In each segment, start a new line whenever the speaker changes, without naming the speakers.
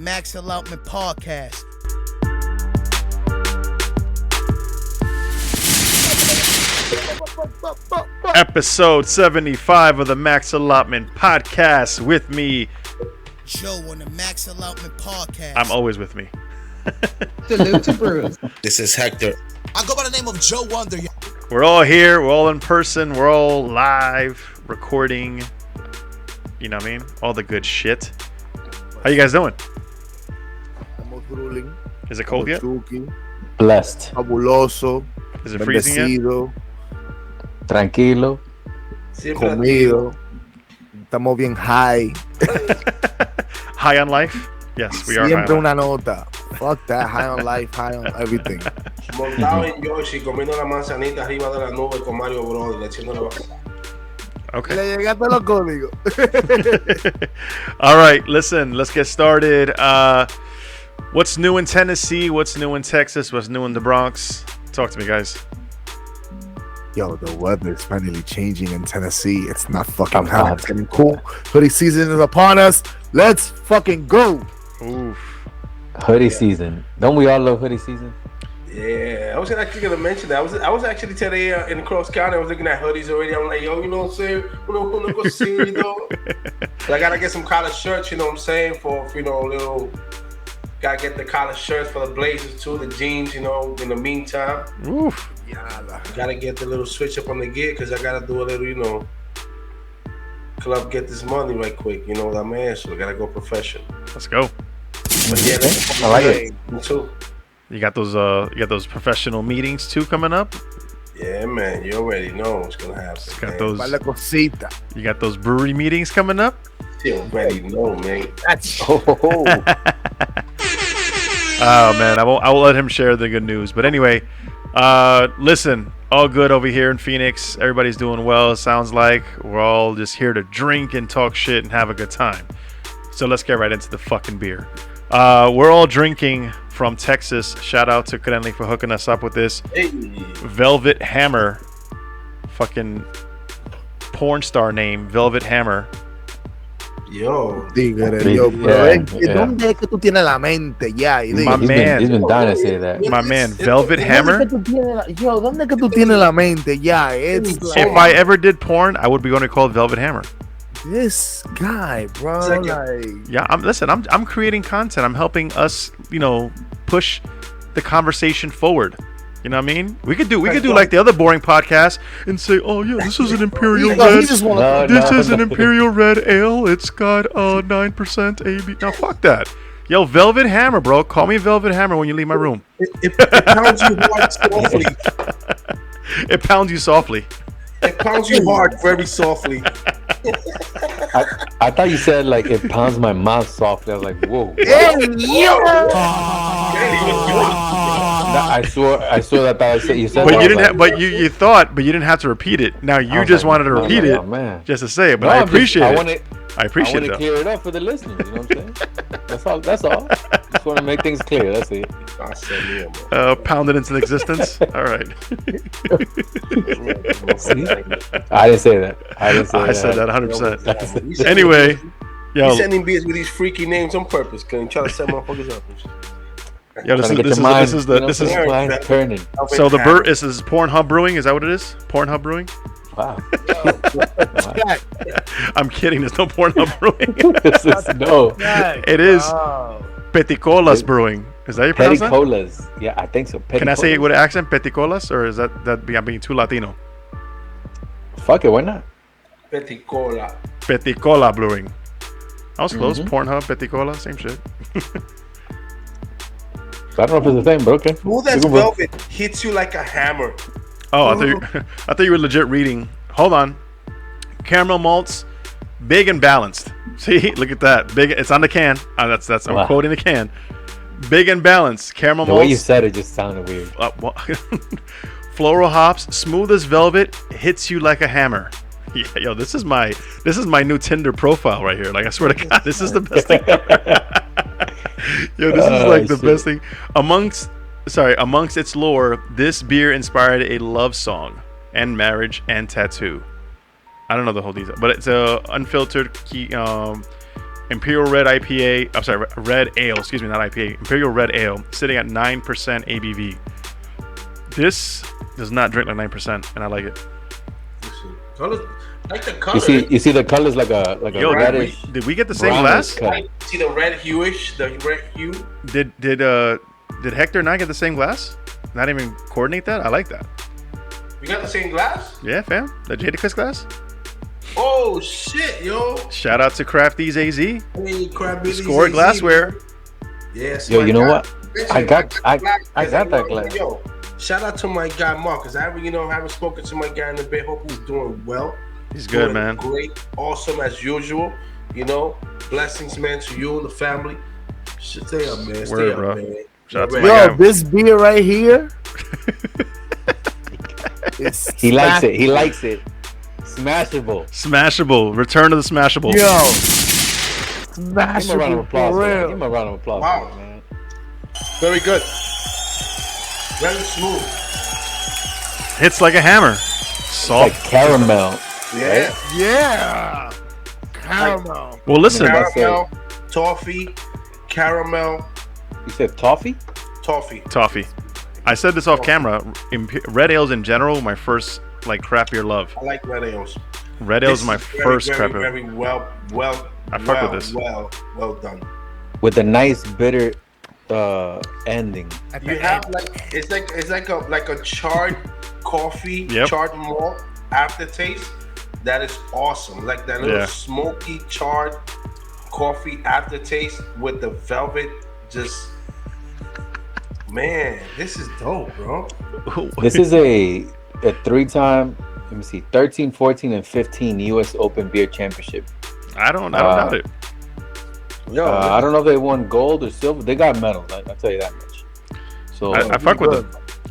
Max Allotment Podcast.
Episode 75 of the Max Allotment Podcast. With me,
Joe on the Max Allotment Podcast.
I'm always with me.
Salute to Bruce.
This is Hector.
I go by the name of Joe Wonder.
We're all here. We're all in person. We're all live recording. You know what I mean? All the good shit. How you guys doing? Is it cold yet?
Blessed.
Fabuloso.
Is it freezing yet?
Bendecido.
Tranquilo.
Comido. Estamos bien high.
High on life? Yes, we are high
Siempre
on
una
life.
nota. Fuck that. High on life, high on everything.
Montado en Yoshi, comiendo la manzanita arriba de la nube con Mario Bros. Le echando la base.
Okay.
Le llegaste los códigos.
All right, listen, let's get started. What's new in Tennessee? What's new in Texas? What's new in the Bronx? Talk to me, guys.
Yo, the weather is finally changing in Tennessee. It's not fucking hot. It's getting cool. Hoodie season is upon us. Let's fucking go.
Oof.
Hoodie season. Don't we all love hoodie season?
Yeah, I was actually gonna mention that. I was actually today in Cross County. I was looking at hoodies already. I'm like, yo, you know what I'm saying? Uno go see, you know. But I gotta get some collar shirts. You know what I'm saying? For you know, little. Gotta get the collar shirts for the blazers too, the jeans. You know, in the meantime.
Oof.
Gotta get the little switch up on the gear because I gotta do a little, you know, club get this money right quick. You know what I mean? So I gotta go professional.
Let's go.
But yeah,
I like it.
Me too.
You got those professional meetings too coming up.
Yeah, man. You already know what's gonna happen.
Got
Man.
Vale cosita.
You got those brewery meetings coming up.
You already know, man.
Oh man, I won't let him share the good news. But anyway, listen, all good over here in Phoenix. Everybody's doing well. It sounds like we're all just here to drink and talk shit and have a good time. So let's get right into the fucking beer. We're all drinking from Texas. Shout out to Crenly for hooking us up with this.
Hey.
Velvet Hammer. Fucking porn star name, Velvet Hammer.
Yo.
Dígale, yo, pero ¿dónde es que tú tienes la mente ya? Y
My man.
He's been dying to say that.
My man, Velvet Hammer.
Yo, ¿dónde es que tú tienes la mente ya? It's like,
If I ever did porn, I would be going to call it Velvet Hammer.
this guy, bro. Like,
Yeah, I'm creating content. I'm helping us, you know, push the conversation forward. You know what I mean? We could do like the other boring podcast and say, "Oh yeah, this is an Imperial
he
Red.
just wanna,
This is an Imperial Red Ale. It's got 9% AB." Now fuck that. Yo, Velvet Hammer, bro. Call me Velvet Hammer when you leave my room.
It pounds you hard softly.
It pounds you softly.
It pounds you hard very softly.
I thought you said like it pounds my mouth softly. I was like, whoa. I swore that I said you said.
But
that,
you didn't
like,
have. But you thought. But you didn't have to repeat it. Now you
was
just
like,
wanted to repeat
like,
it,
oh, man.
just to say it. But
No,
I
I'm just-
appreciate it. I
I
appreciate
want
it.
to clear it up for the listeners. You know what I'm saying? That's all. Just want to make things clear. That's it.
I said, yeah, man.
Pound it into existence. All right.
I didn't say that.
I said that 100%.
We sending-
Anyway,
we
yo,
sending beers with these freaky names on purpose. Can you try to set motherfuckers up?
yo,
Trying to get your mind,
this is
your mind turning.
so the this is Pornhub Brewing. Is that what it is? Pornhub Brewing?
Wow.
I'm kidding. There's no Pornhub Brewing.
This is no.
It is Peticolas Brewing. Is that your pronounce that?
Peticolas. Yeah, I think so.
Can I say it
Peticolas.
with an accent, Peticolas, or is that I'm being too Latino?
Fuck it, why not?
Peticola.
Peticola Brewing. I was close. Pornhub, Peticola, same shit.
I don't know if it's the same, but okay.
Smooth as velvet hits you like a hammer.
Oh, I thought you were legit reading. Hold on. Caramel malts, big and balanced. See, look at that. Big. It's on the can. That's. I'm
Wow.
quoting the can. Big and balanced. Caramel
The
malts.
way you said it just sounded weird.
Floral hops, smooth as velvet, hits you like a hammer. Yeah, yo, this is my new Tinder profile right here. Like I swear to God, this is the best thing ever. Yo, this is like the best thing. Amongst its lore, this beer inspired a love song and marriage and tattoo. I don't know the whole detail, but it's a unfiltered Imperial Red IPA. I'm sorry, Red Ale. Excuse me, not IPA. Imperial Red Ale, sitting at 9% ABV. This does not drink like 9%, and I like it.
Like the color.
You see the colors like a
Yo,
reddish.
did we get the same
brownish
glass?
color.
See the red hueish, the red hue.
Did Hector not get the same glass? Not even coordinate that? I like that.
You got the same glass?
Yeah, fam. The Jadakiss glass.
Oh shit, yo!
Shout out to Crafties AZ.
Hey, Crabbilly's
Score
AZ,
glassware.
man. Yes.
Yo,
my
you know
guy.
what? I got that glass.
Yo, shout out to my guy Mark, because I haven't spoken to my guy in a bit. Hope he's doing well.
He's good,
Doing
man.
Great, awesome as usual. Blessings, man, to you and the family. Stay up, man. Stay
Word,
up,
bro.
man.
Shout out to
Right.
my
Yo,
guy.
this beer right here.
He likes it. He likes it. Smashable.
Smashable. Return to the Smashable.
Yo,
Give him a round of
smashable
applause.
for
For that. Give
real.
him a round of applause,
Wow.
for that, man.
Very good. Very smooth.
Hits like a hammer.
It's like
Soft.
caramel.
Yeah.
Yeah, caramel.
Well, listen.
That's
Caramel, toffee, caramel,
You said toffee?
toffee.
Toffee. I said this off camera. Red ales in general, my first like craft beer love.
I like red ales.
Red ales is my
This is
first
very,
craft
very,
beer.
very well.
I fuck with this.
Well done.
With a nice bitter ending.
You have it's like a charred coffee,
Yep.
charred malt aftertaste. That is awesome. Like that little
Yeah.
smoky charred coffee aftertaste with the velvet. Just man, this is dope, bro.
This is a 3-time, let me see, 13, 14, and 15 U.S. Open Beer Championship.
I don't doubt it.
Yo,
I don't know if they won gold or silver. They got medals. I'll tell you that much. So
I fuck with it.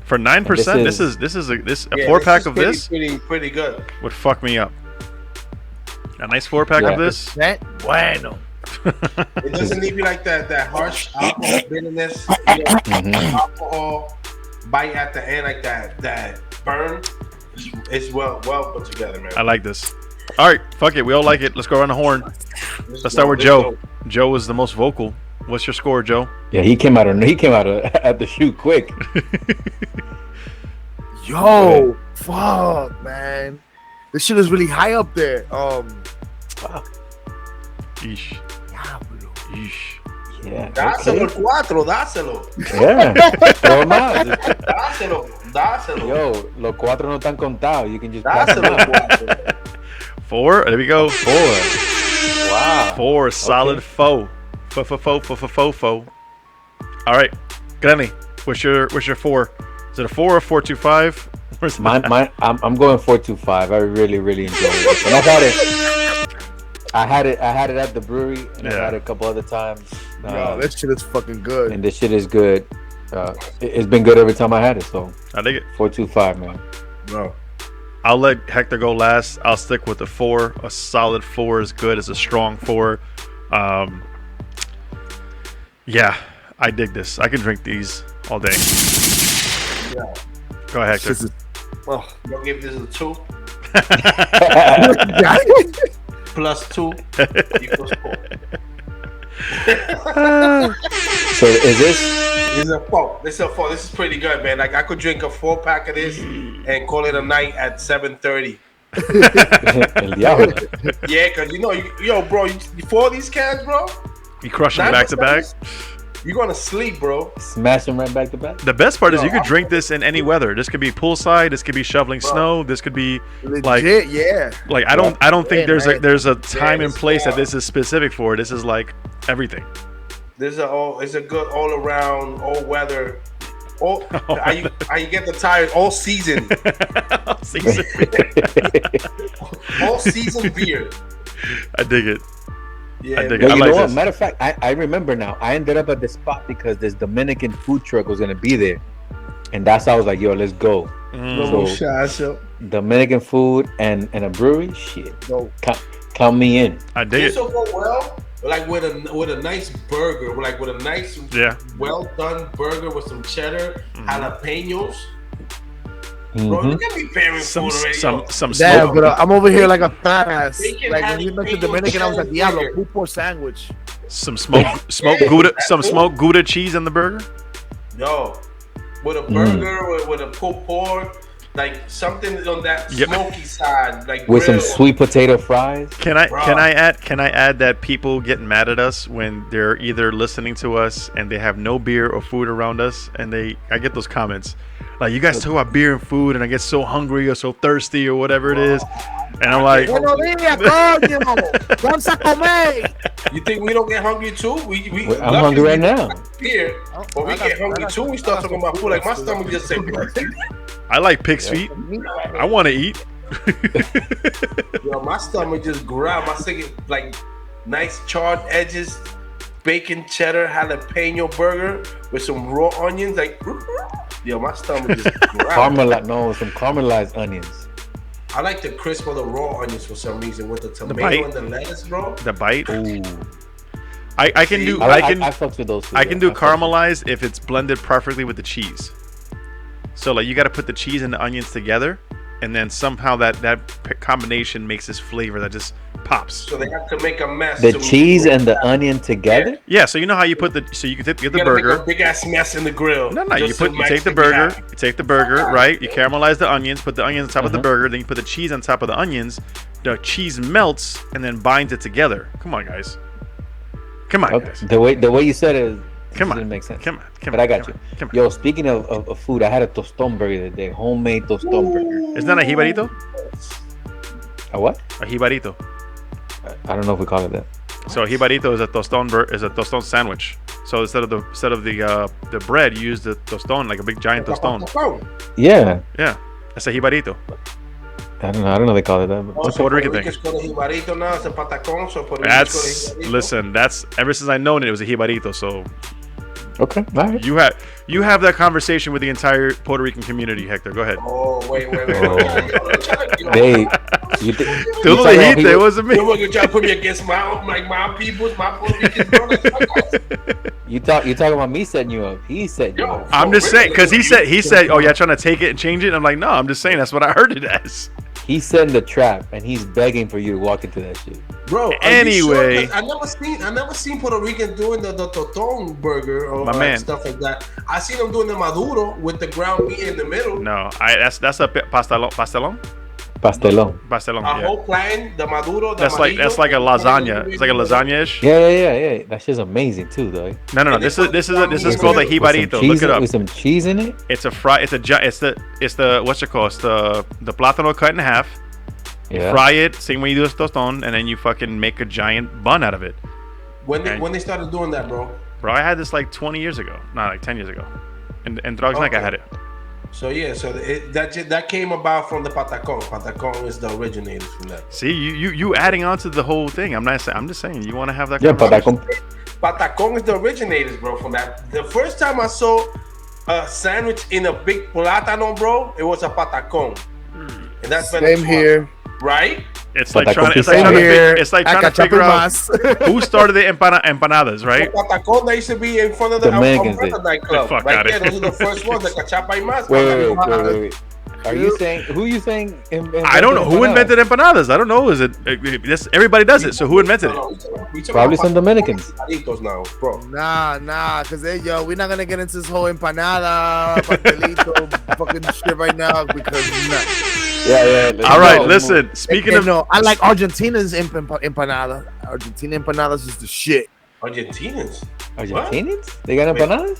For 9%,
This
this is a
yeah,
4-pack
is
of this
pretty good.
would fuck me up. A nice 4-pack
Yeah.
of this.
Bueno.
It doesn't leave you like that harsh alcohol bitterness, alcohol bite at the end, like that burn. It's well put together, man.
I like this. All right, fuck it. We all like it. Let's go around the horn. Let's start with Joe. Joe was the most vocal. What's your score, Joe?
yeah, he came out at the shoot quick.
Yo, fuck, man. This shit is really high up there.
Yeesh.
Diablo.
Yeesh.
Yeah.
Dáselo
Okay.
el 4, dáselo.
Yeah. Throw 'em out.
Dáselo.
Yo, los cuatro no están contados. You can just pass
Dáselo
them
el
out.
4.
4. There we go.
4. Wow.
4. Solid foe. Fo. All right, Crenly, what's your 4? Is it a 4 or 4.25? Where's
Mine, I'm going 4.25. I really enjoy it. And I had it at the brewery, and I
Yeah.
had it a couple other times.
Yo, this shit is fucking good.
And this shit is good. It's been good every time I had it. So
I dig it.
4.25, man.
Bro.
I'll let Hector go last. I'll stick with the 4. A solid 4 is good. It's a strong 4. Yeah, I dig this. I can drink these all day.
Yeah.
Go ahead, Hector.
This is, oh.
You'll give this a 2 plus 2 equals 4.
So is this?
This is a 4. This is pretty good, man. Like I could drink a 4-pack of this and call it a night at 7:30.
El Diablo.
Yeah, cause bro, you 4 of these cans, bro.
You crush them back to back.
You're gonna sleep, bro.
Smash them right back to back.
The best part is
No,
you could drink this in any weather. This could be poolside. This could be shoveling snow. This could be like
legit, yeah.
like I don't think
Yeah,
there's a time and
it's
place that
wild.
this is specific for. This is like everything.
It's a good all around, all weather. You get the tires all season. All season beer.
I dig it.
Yeah,
I dig
Yo,
it. I
you
like
know what?
this.
Matter of fact, I remember now. I ended up at this spot because this Dominican food truck was gonna be there, and that's how I was like, "Yo, let's go."
No
So-
shots, yo.
Dominican food and a brewery, shit.
No.
Count me in.
I dig
this
it.
will go well, like with a nice burger, like with a nice,
Yeah.
well done burger with some cheddar, jalapenos. Bro, look at me pairing
Some
food already.
some
Damn,
smoke,
but I'm over here like a fat ass.
Bacon
Like when you
jalapeno
mentioned Dominican, I was like, Diablo,
burger.
pupo sandwich.
some smoked Gouda cheese in the burger.
Yo, with a burger, with a pulled pork, like something on that
Yep.
smoky side, like
With some
grill.
sweet potato fries.
Can I
Bruh.
can I add that people get mad at us when they're either listening to us and they have no beer or food around us, and I get those comments like, you guys talk about beer and food and I get so hungry or so thirsty or whatever it is, and I'm like,
Buenos días, coño. Vamos a comer.
You think we don't get hungry too? We
I'm hungry right now.
Here, but we get hungry too. We start talking about food. Like my stomach just said,
I like pig's feet. I want to eat.
yo, my stomach just growled. My second, like nice charred edges, bacon cheddar jalapeno burger with some raw onions. Like, yo, my stomach just growled.
Some caramelized onions.
I like the crisp of the raw onions for some reason with the tomato
bite.
and the lettuce, bro.
The bite.
Ooh.
I can do
I
I
fucked with those two.
can do
I fucked with-
caramelized if it's blended perfectly with the cheese. So like you got to put the cheese and the onions together, and then somehow that combination makes this flavor that just pops.
So they have to make a mess.
The
to
cheese
make
and the onion together.
Yeah, so you know how you put you can get the
You gotta make
burger.
a big ass mess in the grill.
No, you
just so
you
Max
take the
can be
burger,
happy.
you take the burger, right? You caramelize the onions, put the onions on top of the burger, then you put the cheese on top of the onions. The cheese melts and then binds it together. Come on, guys. Come on,
Okay.
guys.
The way you said it
Come on.
didn't make sense.
Come on.
But I got
come
you.
on, Come on.
Yo, speaking of food, I had a toston burger today. Homemade toston burger.
Isn't that a jibarito?
A what?
A jibarito.
I don't know if we call it that.
So a jibarito is a toston sandwich. So instead of the bread, you use the toston, like a big giant toston.
Yeah.
Yeah, that's a jibarito.
I don't know they call it that. But
It's a Puerto Rican thing.
Ricans call it jibarito now. It's a patacón. So Puerto Ricans
That's
call it jibarito.
listen. That's ever since I known it was a jibarito. So
okay. All right.
you have that conversation with the entire Puerto Rican community, Hector. Go ahead.
Oh, wait.
They. You
Tú
talking
lo
about
dijiste,
people-
it wasn't me.
You're trying to put me against my peoples, my Puerto Ricans, bro.
You talking about me setting you up? He set you
Yo.
up.
I'm just saying because he said, oh, yeah, trying to take it and change it. I'm like, no, I'm just saying that's what I heard it as.
He's setting the trap, and he's begging for you to walk into that shit.
Bro, are you
Anyway.
sure? 'Cause I never seen Puerto Ricans doing the toton burger or
My man.
stuff like that. I seen them doing the maduro with the ground meat in the middle.
No, that's a pastelón.
Pastelón.
Pastelón.
A
Yeah.
whole plan, the maduro. The
That's like a lasagna. It's like a lasagna-ish.
Yeah. That shit's amazing too, though.
No. This is called a
With some
jibarito.
cheese
Look it up.
With some cheese in it.
It's the what's it called? It's the plátano cut in half.
Yeah.
Fry it, same way you do a toston, and then you fucking make a giant bun out of it.
When they started doing that, bro.
Bro, I had this like 20 years ago. No, like 10 years ago. And Drugs Night, I had it.
So yeah, that came about from the patacón. Patacón is the originators from that.
See, you adding on to the whole thing. I'm just saying you want to have that
Yeah,
conversation.
patacón.
Patacón is the originators, bro, from that. The first time I saw a sandwich in a big plátano, bro, it was a patacón. And that's been
Same here.
right?
It's like
Patacón
trying to
Same here.
trying to figure out who started the empanadas, right?
The patacón, they used to be in front of the
Dominicans
umbrella
did.
nightclub.
Fuck
Right
outta
there,
here.
those are the first ones, the cachapa y más.
Wait. Are you saying who you saying?
I don't know who invented empanadas. I don't know. Is it everybody does it? So who invented it?
We talking
Probably
about
some Dominicans.
patacón now, bro.
Nah, cause we're not gonna get into this whole empanada, pastelito, fucking shit right now because nah.
Yeah.
All right,
No,
listen. Speaking
And
of
no, I like Argentina's empanada. Argentina empanadas is the shit.
Argentinians.
Argentinians? They got empanadas?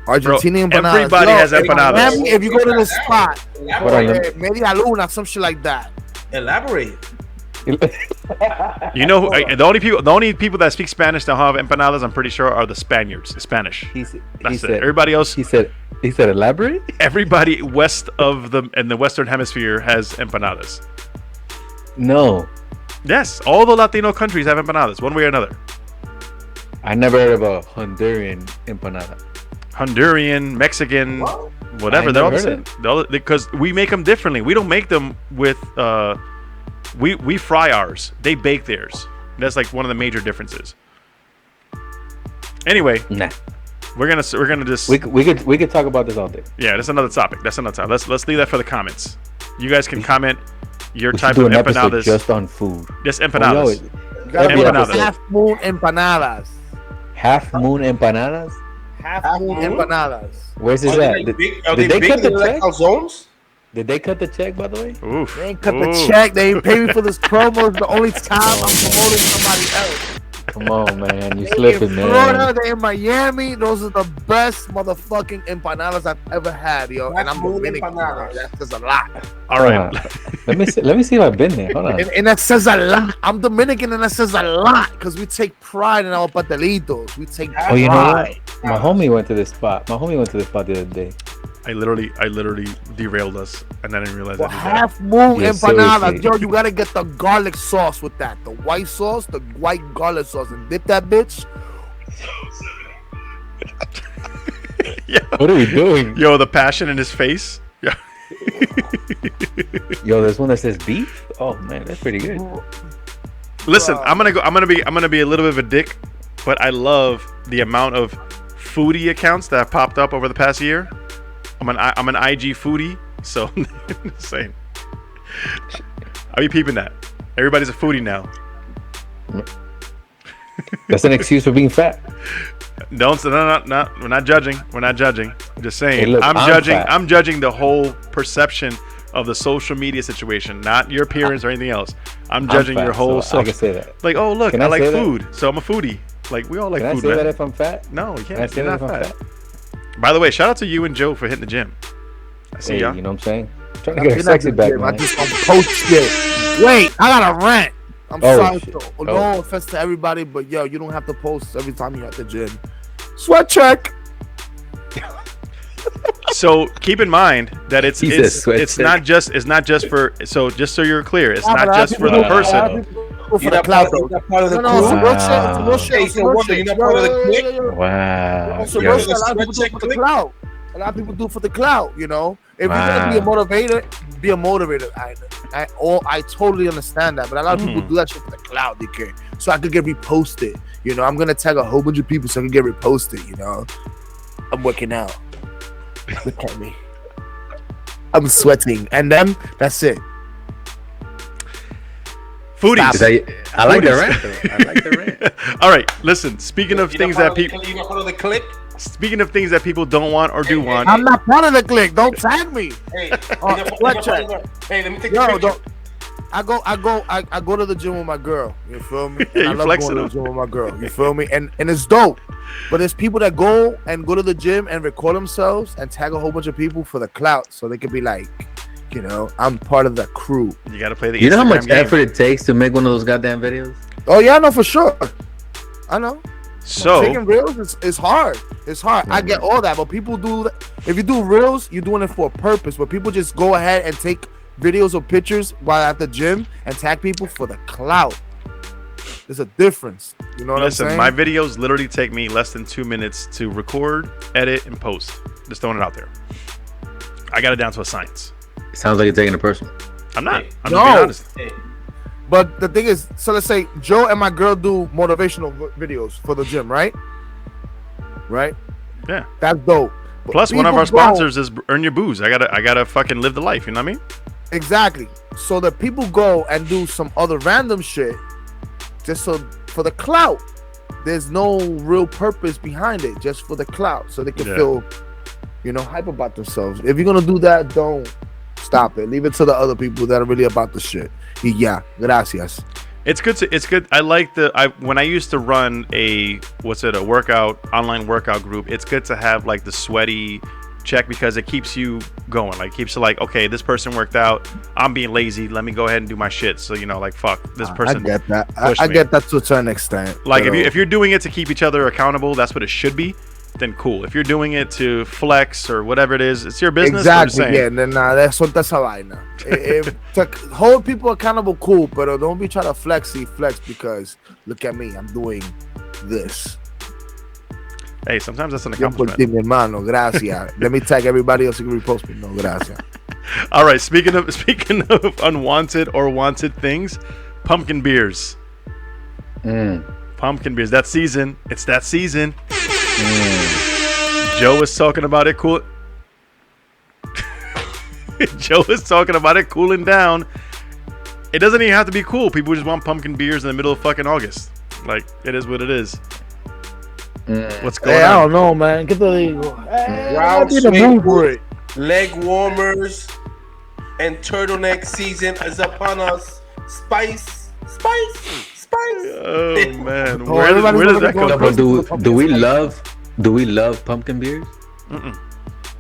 Argentina empanadas.
everybody has
in
empanadas.
Miami, if you go to the spot,
What are them?
Media Luna, some shit like that.
Elaborate.
You know, the only people that speak Spanish that have empanadas, I'm pretty sure, are the Spaniards. Spanish.
He
That's
said.
it. Everybody else,
He said elaborate.
everybody west of the Western Hemisphere has empanadas.
No,
Yes, all the Latino countries have empanadas, one way or another.
I never heard of a Honduran empanada.
Honduran, Mexican, whatever.
I
They're all the
never
same. Because we make them differently. We don't make them with. We fry ours. They bake theirs. That's like one of the major differences. Anyway,
Nah.
we're gonna just
we could talk about this all day.
yeah. That's another topic. Let's leave that for the comments. You guys can comment your
We
type
should do
of
an episode
empanadas.
just on food.
Just empanadas.
You gotta be
Empanadas.
half moon empanadas.
Half moon empanadas.
Half moon empanadas.
Where's this
Are
at?
they like big? Are
Did
they
they cut
big
the
like
check?
calzones?
Did they cut the check, by the way?
Oof.
They ain't cut
Oof.
the check. They ain't pay me for this promo. It's the only time I'm promoting somebody else.
Come on, man. You
They
slipping,
in Florida,
man.
they in Miami. Those are the best motherfucking empanadas I've ever had, yo. And I'm
Half moon
Dominican.
empanadas.
That says a lot.
All right.
Let me see if I've been there. Hold on.
And that says a lot. I'm Dominican, and that says a lot because we take pride in our pastelitos. We take pride.
Oh, you know what? My homie went to this spot. The other day.
I literally derailed us, and I didn't realize
Well,
I did that.
half moon
Yeah,
empanadas,
seriously.
yo. You gotta get the garlic sauce with that. The white sauce, the white garlic sauce, and dip that bitch.
What are we doing?
Yo, the passion in his face. Yeah.
Yo, there's one that says beef. Oh man, that's pretty good.
Listen, I'm gonna be a little bit of a dick, but I love the amount of foodie accounts that have popped up over the past year. I'm an IG foodie, so I'm just saying. I be peeping that. Everybody's a foodie now.
That's an excuse for being fat.
No, we're not judging. We're not judging. I'm just saying.
Hey, look,
I'm
I'm
judging.
fat.
I'm judging the whole perception of the social media situation, not your appearance or anything else. I'm judging
fat,
your whole
so I can
social.
say that.
Like, oh look,
Can
I
I
like
say that?
food, so I'm a foodie. Like we all like
Can I
food,
say
man.
that if I'm fat?
No, you
Can I
can't.
say
You're
that
not
if I'm
fat.
fat?
By the way, shout out to you and Joe for hitting the gym. I see
Hey,
y'all.
you know what I'm saying? Trying to
I've
get her
been
sexy
at the
back,
gym. I
man.
just don't post shit. Wait, I got a rant. I'm
Oh,
sorry.
shit.
No
Oh.
offense to everybody, but yo, you don't have to post every time you're at the gym. Sweat check.
So keep in mind that it's
He says sweat
it's
check.
not just for just so you're clear, it's
Yeah, but
not
a lot of
just for
people
the
do- a lot of
person.
people do it for
You're
the
not
clout,
part, you're
though.
not part of the
No,
crew.
it's a real shit. It's a real
Wow.
shit.
Hey,
It's a
so
real
what,
shit.
you're not part of the clique?
Wow.
It's a
Yo,
real shit. A lot of
Sweat
people do
check
it for the
click?
clout. A lot of people do it for the clout, you know. If you're gonna be a motivator, be a motivator. I totally understand that, but a lot of people do that shit for the clout, DK. So I could get reposted. You know, I'm gonna tag a whole bunch of people so I can get reposted. You know, I'm working out. Look at me. I'm sweating, and then that's it.
Foodies.
I like the rant. though. I like the rant.
All right, listen. Speaking of things that people,
You not part of the clique?
speaking of things that people don't want or do want,
I'm not part of the clique. Don't tag me.
Hey,
Oh,
you're not
sweat
part of
check.
the- hey, let me take
Yo,
a picture.
don't. I go to the gym with my girl. You feel me?
Yeah,
And I
you
love
flexing
going to
them.
the gym with my girl. You feel me? And it's dope. But there's people that go to the gym and record themselves and tag a whole bunch of people for the clout, so they could be like, you know, I'm part of the crew.
you got to play the.
You know how
Instagram
much
game.
effort it takes to make one of those goddamn videos?
Oh yeah, I know for sure. I know.
So
Taking reels is hard. It's hard. I get all that, but people do. If you do reels, you're doing it for a purpose. But people just go ahead and take videos or pictures while at the gym and tag people for the clout. There's a difference. You know what
listen,
I'm saying?
my videos literally take me less than 2 minutes to record, edit, and post. Just throwing it out there. I got it down to a science.
It sounds like you're taking it personal.
I'm not. I'm
No.
just being honest.
Hey,
But the thing is, so let's say Joe and my girl do motivational videos for the gym, right? Right?
Yeah.
That's dope. But
Plus, one of
people
our
go-
sponsors is Earn Your Booze. I gotta fucking live the life. You know what I mean?
Exactly. So that people go and do some other random shit just so for the clout. There's no real purpose behind it, just for the clout, so they can
Yeah.
feel, you know, hype about themselves. If you're gonna do that, don't stop it. Leave it to the other people that are really about the shit. Yeah, gracias.
It's good. I like when I used to run a online workout group. It's good to have like the sweaty check because it keeps you going. Like keeps you like, okay, this person worked out. I'm being lazy. Let me go ahead and do my shit. So you know, like fuck this person.
I get that.
pushed
I
me.
get that to a certain extent.
Like
but,
if you're doing it to keep each other accountable, that's what it should be. Then cool. If you're doing it to flex or whatever it is, it's your business.
exactly, yeah. Then that's esa vaina. If to hold people accountable, cool, but don't be trying to flex because look at me, I'm doing this.
Hey, sometimes that's an
Yo por ti,
accomplishment.
mi hermano, gracias. Let me tag everybody else who can repost me. No, gracias.
All right. Speaking of unwanted or wanted things, pumpkin beers. Pumpkin beers. That season. It's that season. Joe was talking about it cool. Joe was talking about it cooling down. It doesn't even have to be cool. People just want pumpkin beers in the middle of fucking August. Like, it is what it is. What's going on?
I don't know, man. Get the
Wild
in the mood for
swing,
it.
leg warmers, and turtleneck season is upon us. Spice.
Oh man,
Oh,
where
everybody's
did that
gonna
come
go
from?
But do we love pumpkin beers?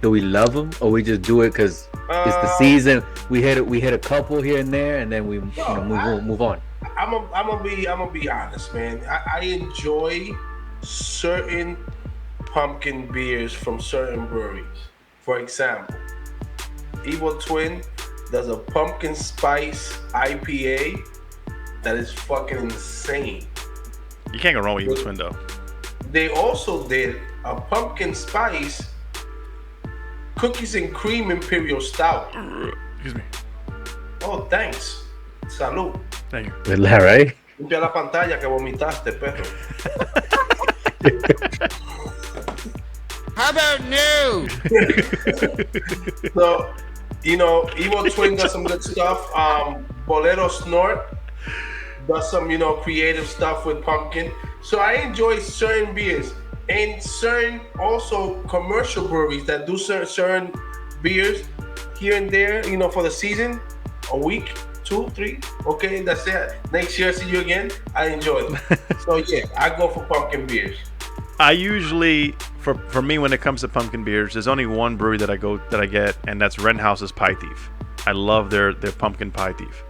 Do we love them, or we just do it because it's the season? We hit a couple here and there, and then we move on.
I'm gonna be honest, man. I enjoy certain pumpkin beers from certain breweries. For example, Evil Twin does a pumpkin spice IPA that is fucking insane.
You can't go wrong with Evil Twin though.
They also did a pumpkin spice cookies and cream imperial stout.
Excuse me.
Oh, thanks. Salud.
Thank you.
Is that right?
Limpia la pantalla que vomitaste, perro.
How about no?
So, Evil Twin does some good stuff. Bolero Snort does some, creative stuff with pumpkin. So I enjoy certain beers and certain also commercial breweries that do certain beers here and there, for the season, a week, 2, 3. Okay, that's it. Next year, see you again. I enjoy them. So yeah, I go for pumpkin beers.
I usually, for me, when it comes to pumpkin beers, there's only one brewery that I get, and that's Renhouse's Pie Thief. I love their pumpkin pie thief.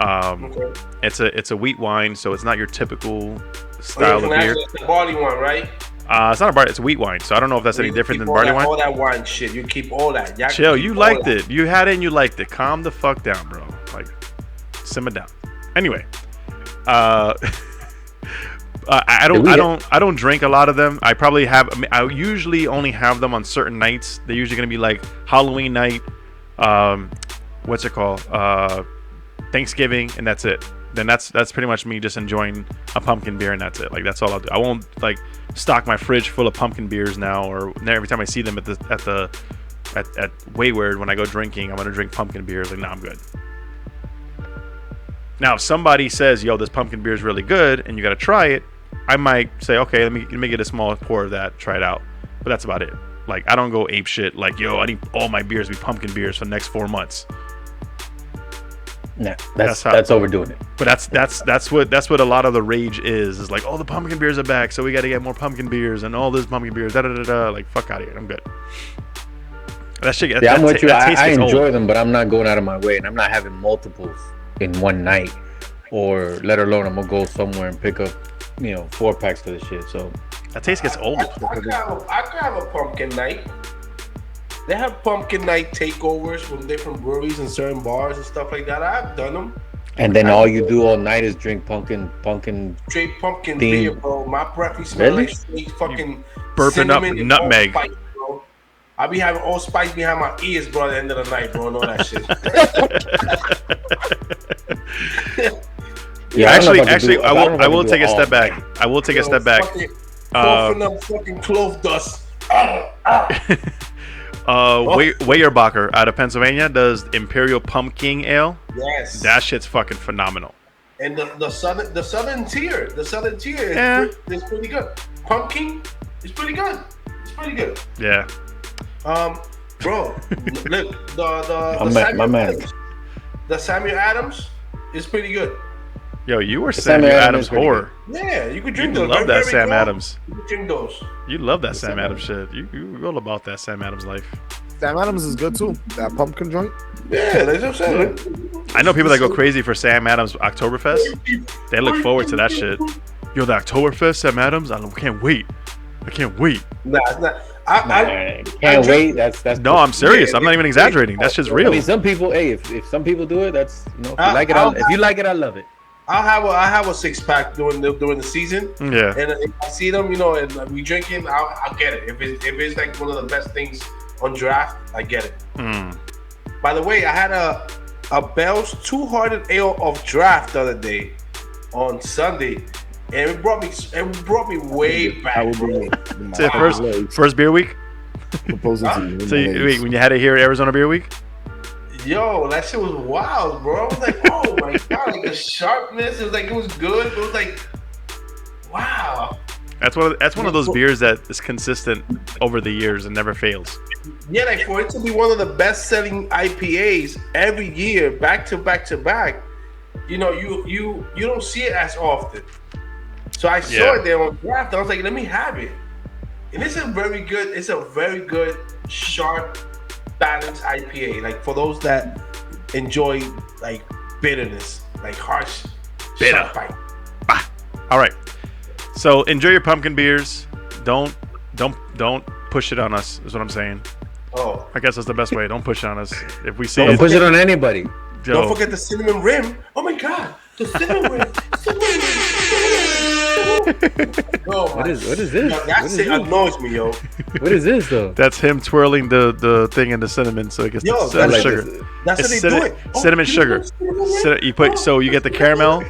Okay.
It's a wheat wine, so it's not your typical style of beer.
It's the barley one, right?
It's not a barley, it's a wheat wine, so I don't know if that's any different than barley wine.
All that wine shit, you keep all that.
Chill, you liked it. You had it and you liked it. Calm the fuck down, bro. Like, simmer down. Anyway, I don't drink a lot of them. I usually only have them on certain nights. They're usually gonna be like Halloween night, what's it called? Thanksgiving, and that's it. Then that's pretty much me just enjoying a pumpkin beer, and that's it. Like, that's all I'll do. I won't like stock my fridge full of pumpkin beers now, or every time I see them at Wayward when I go drinking, I'm gonna drink pumpkin beers. Like, nah, I'm good. Now, if somebody says, "Yo, this pumpkin beer is really good," and you gotta try it, I might say, "Okay, let me get a small pour of that, try it out." But that's about it. Like, I don't go ape shit. Like, yo, I need all my beers to be pumpkin beers for the next 4 months.
Nah, that's overdoing it.
But that's what a lot of the rage is like, oh, the pumpkin beers are back, so we got to get more pumpkin beers and all this pumpkin beers. Like, fuck out of here. I'm good. That shit.
Yeah, I'm with you. I enjoy them, but I'm not going out of my way, and I'm not having multiples in one night, or let alone I'm gonna go somewhere and pick up, 4 packs of the shit. So
that taste gets old.
I could have a pumpkin night. They have pumpkin night takeovers from different breweries and certain bars and stuff like that. I've done them.
And then all you do all night is drink pumpkin.
Straight pumpkin
theme.
beer, bro. My breath smell
Really?
like straight fucking
Burping up
cinnamon and
nutmeg.
allspice, bro. I be having allspice behind my ears, bro, at the end of the night, bro, and all that shit.
Yeah,
actually, I will take a step back. I will take a step back.
Coughing up fucking clove dust.
Weyerbacher out of Pennsylvania does Imperial Pumpkin Ale.
Yes.
That shit's fucking phenomenal.
And the southern tier is pretty good. Pumpkin is pretty good. It's pretty good.
Yeah.
Bro, look, the Samuel Adams is pretty good.
Yo, you were Samuel Adams whore.
Yeah, you could drink
You
those.
love that Sam Adams.
You could drink those.
You love that Sam Adams shit. You all about that Sam Adams life.
Sam Adams is good too. That pumpkin joint.
Yeah, that's what I'm saying.
I know people that go crazy for Sam Adams Oktoberfest. They look forward to that shit. Yo, the Oktoberfest, Sam Adams. I can't wait.
Nah, it's not.
I can't wait. That's
No, I'm serious. I'm not even exaggerating. That's just real.
I mean, some people. Hey, if some people do it, that's if you like it. If you like it, I love it.
I'll have a 6-pack during the season.
Yeah.
And if I see them, and we drinking, I'll get it. If it's like one of the best things on draft, I get it. By the way, I had a Bell's Two-Hearted Ale of draft the other day on Sunday, and it brought me way back.
First beer week.
proposing to you.
So wait, when you had it here at Arizona Beer Week?
Yo, that shit was wild, bro. I was like, oh my god, like the sharpness. It was like it was good, but it was like, wow.
That's one of those beers that is consistent over the years and never fails.
Yeah, like for it to be one of the best-selling IPAs every year, back to back to back, you know, you don't see it as often. So I saw it there on draft. I was like, let me have it. And it's a very good, sharp, balanced IPA. Like for those that enjoy like bitterness, like harsh, sharp bite.
All right. So enjoy your pumpkin beers. Don't push it on us. Is what I'm saying.
Oh,
I guess that's the best way. Don't push it on us. If we see
Don't
it,
push it on anybody.
don't forget the cinnamon rim. Oh my god, the cinnamon rim. Oh,
What is this?
That shit annoys me, yo.
What is this though?
That's him twirling the thing in the cinnamon so it gets
Yo,
the cinnamon
that's
sugar.
That's
It's
how they do it.
cinnamon sugar. You put you get the caramel.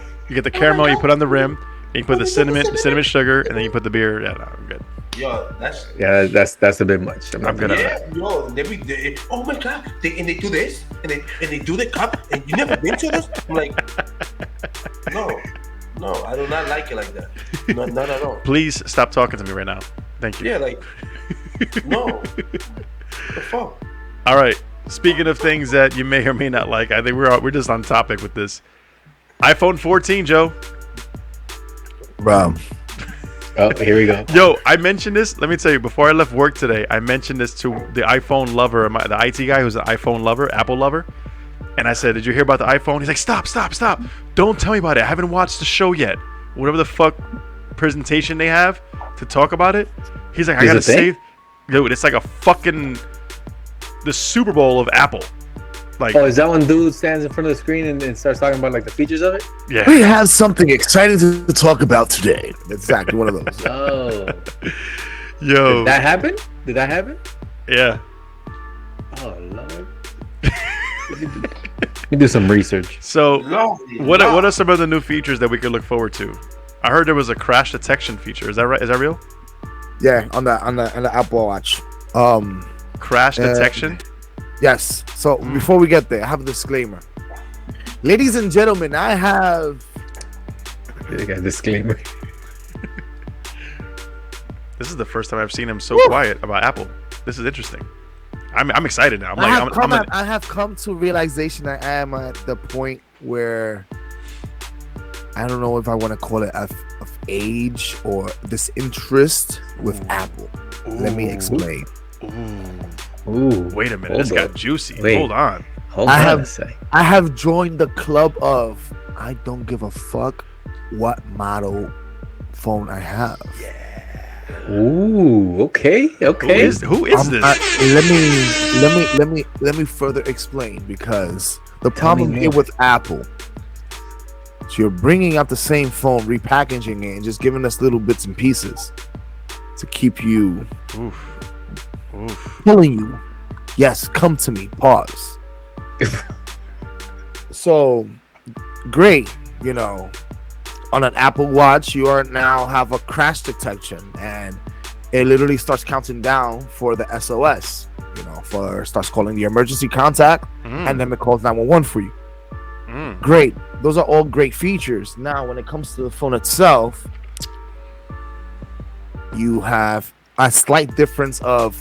You put on the rim. And you put the cinnamon sugar, and then you put the beer. Yeah, no, I'm good.
Yo, that's
that's a bit much.
I'm good at that.
Yo, oh my god, they do this and they do the cup, and you never been to this. I'm like, no, I do not like it like that. Not at all.
Please stop talking to me right now. Thank you.
Yeah, like, no. The fuck.
All right. Speaking of things that you may or may not like, I think we're just on topic with this. iPhone 14, Joe.
Bro.
Oh, here we go.
Yo, I mentioned this. Let me tell you, before I left work today, I mentioned this to the iPhone lover, the IT guy who's an iPhone lover, Apple lover. And I said, did you hear about the iPhone? He's like, stop. Don't tell me about it. I haven't watched the show yet. Whatever the fuck presentation they have to talk about it. He's like, I gotta save. Dude, it's like a fucking the Super Bowl of Apple. Like,
Oh, is that when dude stands in front of the screen and starts talking about like the features of it?
yeah.
We have something exciting to talk about today. Exactly one of those.
Oh,
Yo.
did that happen? Did that happen?
Yeah.
Oh Lord. Let me do some research.
So,
Lovely.
what are some of the new features that we could look forward to? I heard there was a crash detection feature. Is that right? Is that real?
Yeah, on the Apple Watch.
Crash detection?
Yes. So before we get there, I have a disclaimer. Ladies and gentlemen, I have
I got a disclaimer.
This is the first time I've seen him so quiet about Apple. This is interesting. I'm excited now.
I have come to realization that I am at the point where I don't know if I want to call it of age or disinterest with Apple. Let me explain.
Ooh.
Wait a minute.
Hold
This got
up.
juicy.
Wait.
Hold on.
Hold
I
on
have-
a sec.
I have joined the club of I don't give a fuck what model phone I have.
Ooh. Okay. Okay.
Who is this?
Let me further explain, because the
Tell me
problem
more.
here with Apple, so you're bringing out the same phone, repackaging it, and just giving us little bits and pieces to keep you
Oof.
telling you, yes, come to me. Pause. So great, on an Apple Watch, you are now have a crash detection, and it literally starts counting down for the SOS. Starts calling the emergency contact, and then it calls 911 for you. Great. Those are all great features. Now, when it comes to the phone itself, you have a slight difference of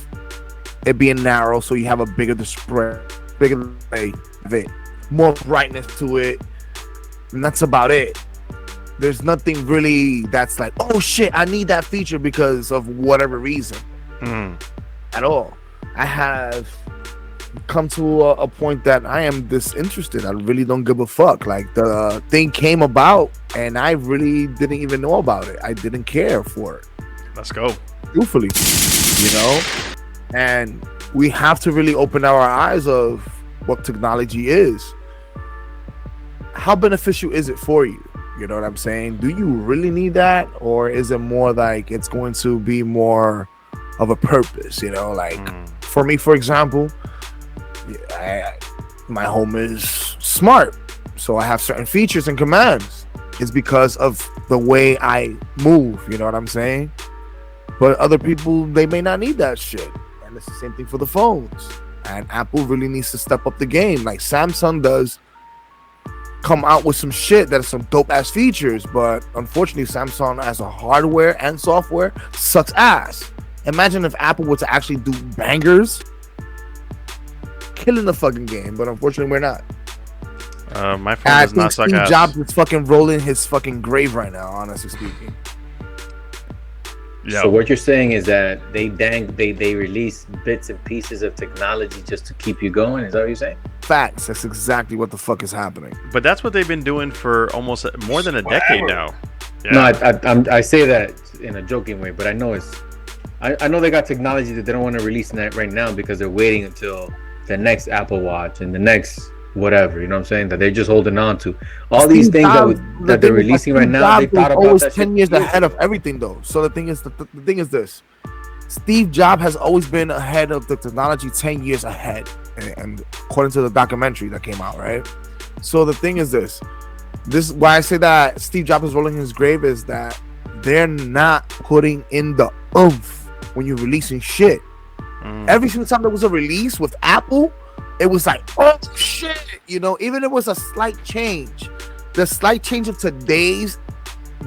it being narrow, so you have a bigger display, more brightness to it, and that's about it. There's nothing really that's like, oh shit, I need that feature because of whatever reason at all. I have come to a point that I am disinterested. I really don't give a fuck. Like, the thing came about and I really didn't even know about it. I didn't care for it,
Let's go.
truthfully, and we have to really open our eyes of what technology is. How beneficial is it for you? You know what I'm saying? Do you really need that, or is it more like it's going to be more of a purpose? For me, for example, my home is smart, so I have certain features and commands. It's because of the way I move. You know what I'm saying? But other people, they may not need that shit, and And it's the same thing for the phones. And Apple really needs to step up the game, like Samsung does. Come out with some shit that is some dope ass features, but unfortunately, Samsung as a hardware and software sucks ass. Imagine if Apple were to actually do bangers, killing the fucking game. But unfortunately, we're not.
My phone does not suck
Steve
ass.
Jobs is fucking rolling his fucking grave right now, honestly speaking.
Yeah.
So what you're saying is that they release bits and pieces of technology just to keep you going? Is that what you're saying?
Facts. That's exactly what the fuck is happening.
But that's what they've been doing for almost more than a decade now. Yeah.
No, I say that in a joking way, but I know I know they got technology that they don't want to release right now because they're waiting until the next Apple Watch and the next whatever, you know what I'm saying? That they're just holding on to. All these things that they're releasing right now, they thought about
always
that
10 years ahead of everything, though. So the thing is, the thing is this: Steve Jobs has always been ahead of the technology, 10 years ahead, and according to the documentary that came out, right? So the thing is this: why I say that Steve Jobs is rolling his grave is that they're not putting in the oomph when you're releasing shit. Every single time there was a release with Apple, it was like, oh shit, you know, even if it was a slight change, the slight change of today's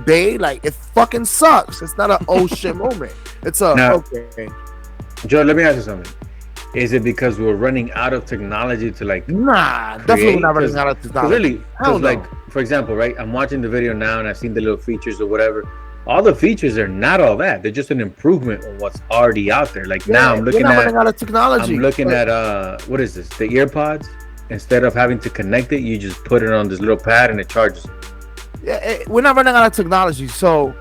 day, like it fucking sucks. It's not an oh shit moment. It's a okay.
Joe, let me ask you something. Is it because we're running out of technology to like
definitely not running out of technology.
Really, because like, for example, right, I'm watching the video now and I've seen the little features or whatever. All the features are not all that. They're just an improvement on what's already out there. Like now I'm looking at
out of technology.
I'm looking at what is this? The earpods. Instead of having to connect it, you just put it on this little pad and it charges.
Yeah, we're not running out of technology. So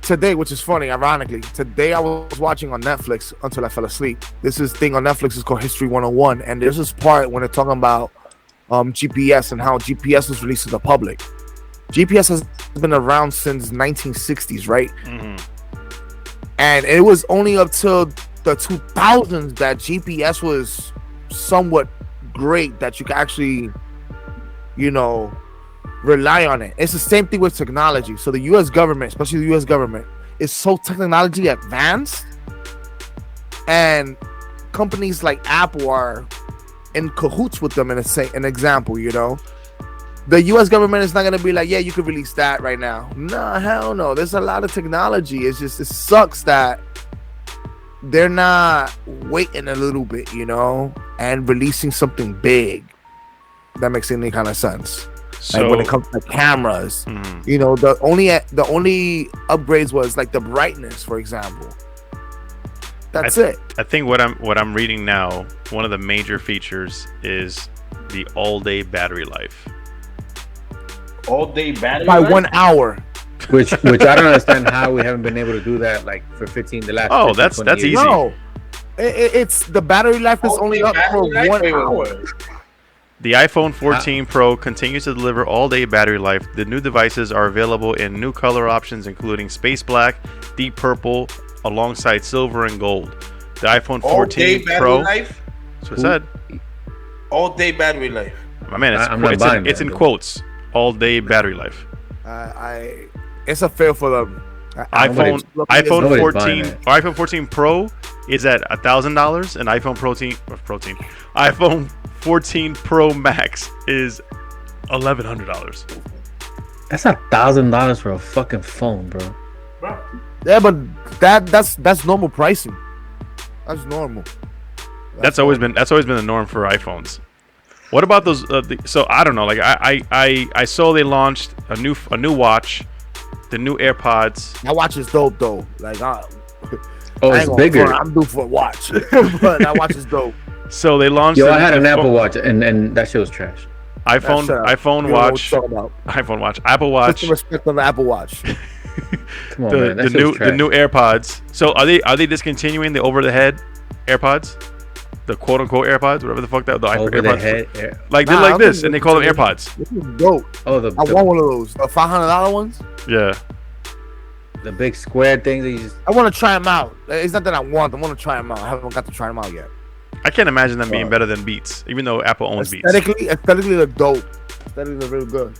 today, which is funny, ironically, today I was watching on Netflix until I fell asleep. This thing on Netflix is called History 101, and there's this part when they're talking about GPS and how GPS was released to the public. GPS has been around since 1960s, right? And it was only up till the 2000s that GPS was somewhat great, that you could actually, you know, rely on it. It's the same thing with technology. So the U.S. government, especially the U.S. government, is so technology advanced, and companies like Apple are in cahoots with them. An example, you know. The U.S. government is not going to be like, yeah, you could release that right now. Nah, hell no. There's a lot of technology. It's just, it sucks that they're not waiting a little bit, you know, and releasing something big that makes any kind of sense. So, like when it comes to cameras, you know, the only upgrades was like the brightness, for example. That's it.
I think what I'm reading now, one of the major features is the all-day battery life.
All-day battery
by
life?
1 hour.
Which I don't understand how we haven't been able to do that like for the last.
Oh, that's
years.
easy.
No, it's the battery life is only up for 1 hour.
The iPhone 14 Pro continues to deliver all-day battery life. The new devices are available in new color options, including space black, deep purple, alongside silver and gold. The iPhone 14 Pro.
Life?
That's what I said.
All-day battery life.
My man, it's in quotes. All-day battery life.
It's a fail for them.
iPhone 14 Pro is at $1,000, and iPhone 14 Pro Max is $1,100.
That's $1,000 for a fucking phone, bro.
Yeah, but that's normal pricing. That's normal.
That's always been the norm for iPhones. What about those? So I don't know. Like I saw they launched a new watch, the new AirPods.
That watch is dope though. Like
it's bigger.
I'm due for a watch, but that watch is dope.
So they launched.
Yo, I had an Apple Watch, and that shit was trash.
iPhone Watch, Apple Watch.
Put some respect on the Apple Watch.
Come on, man.
The new AirPods. So are they discontinuing the over-the-head AirPods? The quote-unquote AirPods, whatever the fuck that the AirPods. Like they're like this, and they call them AirPods.
This is dope.
Oh,
I want one of those. The $500 ones.
Yeah.
The big square things that you just.
I want to try them out. It's not that I want to try them out. I haven't got to try them out yet.
I can't imagine them being better than Beats, even though Apple owns Beats.
Aesthetically, they're dope. Aesthetically, they're real good.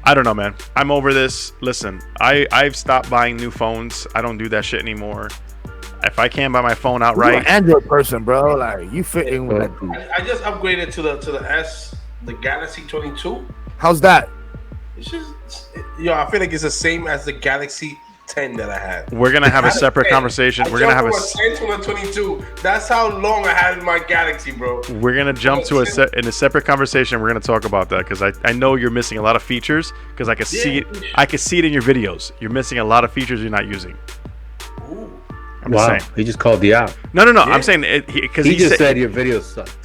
I don't know, man. I'm over this. Listen, I've stopped buying new phones. I don't do that shit anymore. if I can't buy my phone
You're
outright,
an Android person, bro. Like you fit in with that dude.
I just upgraded to the S, the Galaxy 22.
How's that?
It's just, I feel like it's the same as the Galaxy 10 that I had.
we're gonna have a separate conversation. We're gonna have a
10 to a 22. That's how long I had in my Galaxy, bro.
we're gonna jump to in a separate conversation. We're gonna talk about that because I know you're missing a lot of features because I can see it. I can see it in your videos. You're missing a lot of features you're not using.
Ooh.
I'm just saying.
He just called you out.
No. I'm saying it because
He just said your videos sucked.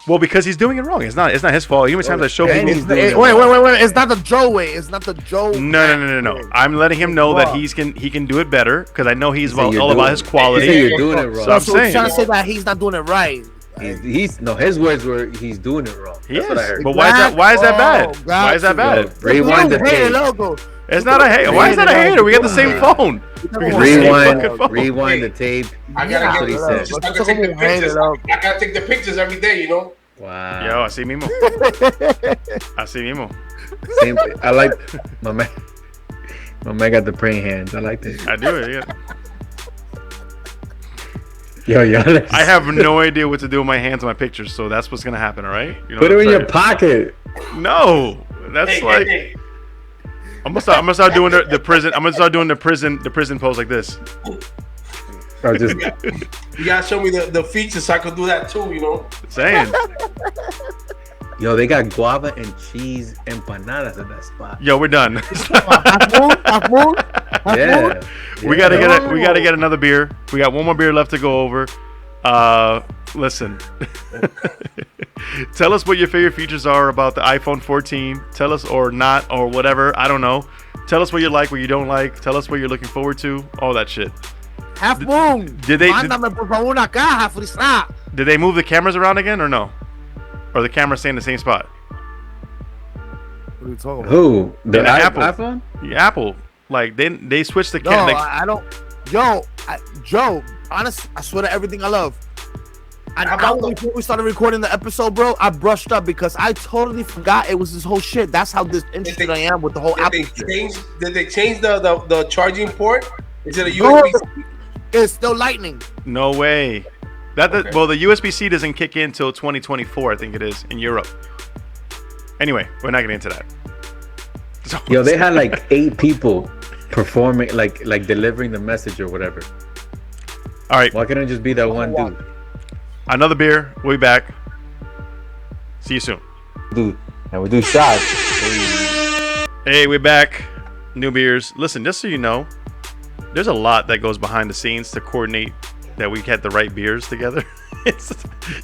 well because he's doing it wrong. It's not his fault. How many times I show
and
people.
he's doing it
Wait.
wrong.
It's not the Joe way. It's not the Joe.
No. I'm letting him know that he can do it better because I know he's all about his
He
quality.
said you're doing it wrong.
So I'm
So he's
saying.
trying to say that he's not doing it right.
His words were he's doing it wrong.
He
That's what I
is.
heard.
But why is that bad?
Oh,
Why is that bad?
Rewind the
Hey,
tape.
logo.
It's not a hater. Why is that a hater? We got the same phone. We got the same fucking phone.
Rewind the tape.
I
That's what
gotta
he
get
said.
pictures. I gotta take the pictures. I gotta take the pictures every day,
Wow.
Yo, así mismo. Así mismo.
Same, I like my man. My man got the praying hands. I like that.
I do it. Yeah.
Yo,
I have no idea what to do with my hands on my pictures, so that's what's gonna happen. All right. You know
put
what
it in
I'm
your
saying?
pocket.
No, that's like
Hey.
I'm gonna start doing the prison. I'm gonna start doing the prison pose like this.
Or just
You gotta show me the features so I can do that too,
Saying,
yo, they got guava and cheese empanadas at that spot.
yo, we're done.
Half moon?
Yeah.
We gotta get another beer. We got one more beer left to go over. Listen. Tell us what your favorite features are about the iPhone 14. Tell us or not or whatever. I don't know. Tell us what you like, what you don't like. Tell us what you're looking forward to. All that shit.
Half moon.
Did they
Mándame por favor una caja, frisa.
did they move the cameras around again or no? Or the cameras stay in the same spot?
What are you talking about?
Who? The
Apple.
iPhone?
The Apple. Like they switched the
No,
camera.
I don't. Joe, honest, I swear to everything I love. Before we started recording the episode, bro, I brushed up because I totally forgot it was this whole shit. That's how disinterested I am with the whole Apple shit.
Did they change the charging port? Is it a USB?
It's still lightning.
No way. Well, the USB-C doesn't kick in until 2024, I think it is, in Europe. Anyway, we're not getting into that. So,
Yo, they had like 8 people performing, like delivering the message or whatever.
all right,
Why can't it just be that one dude?
another beer. We'll be back. See you soon.
Dude, and we do shots.
Hey, we're back. New beers. Listen, just so you know, there's a lot that goes behind the scenes to coordinate that we had the right beers together.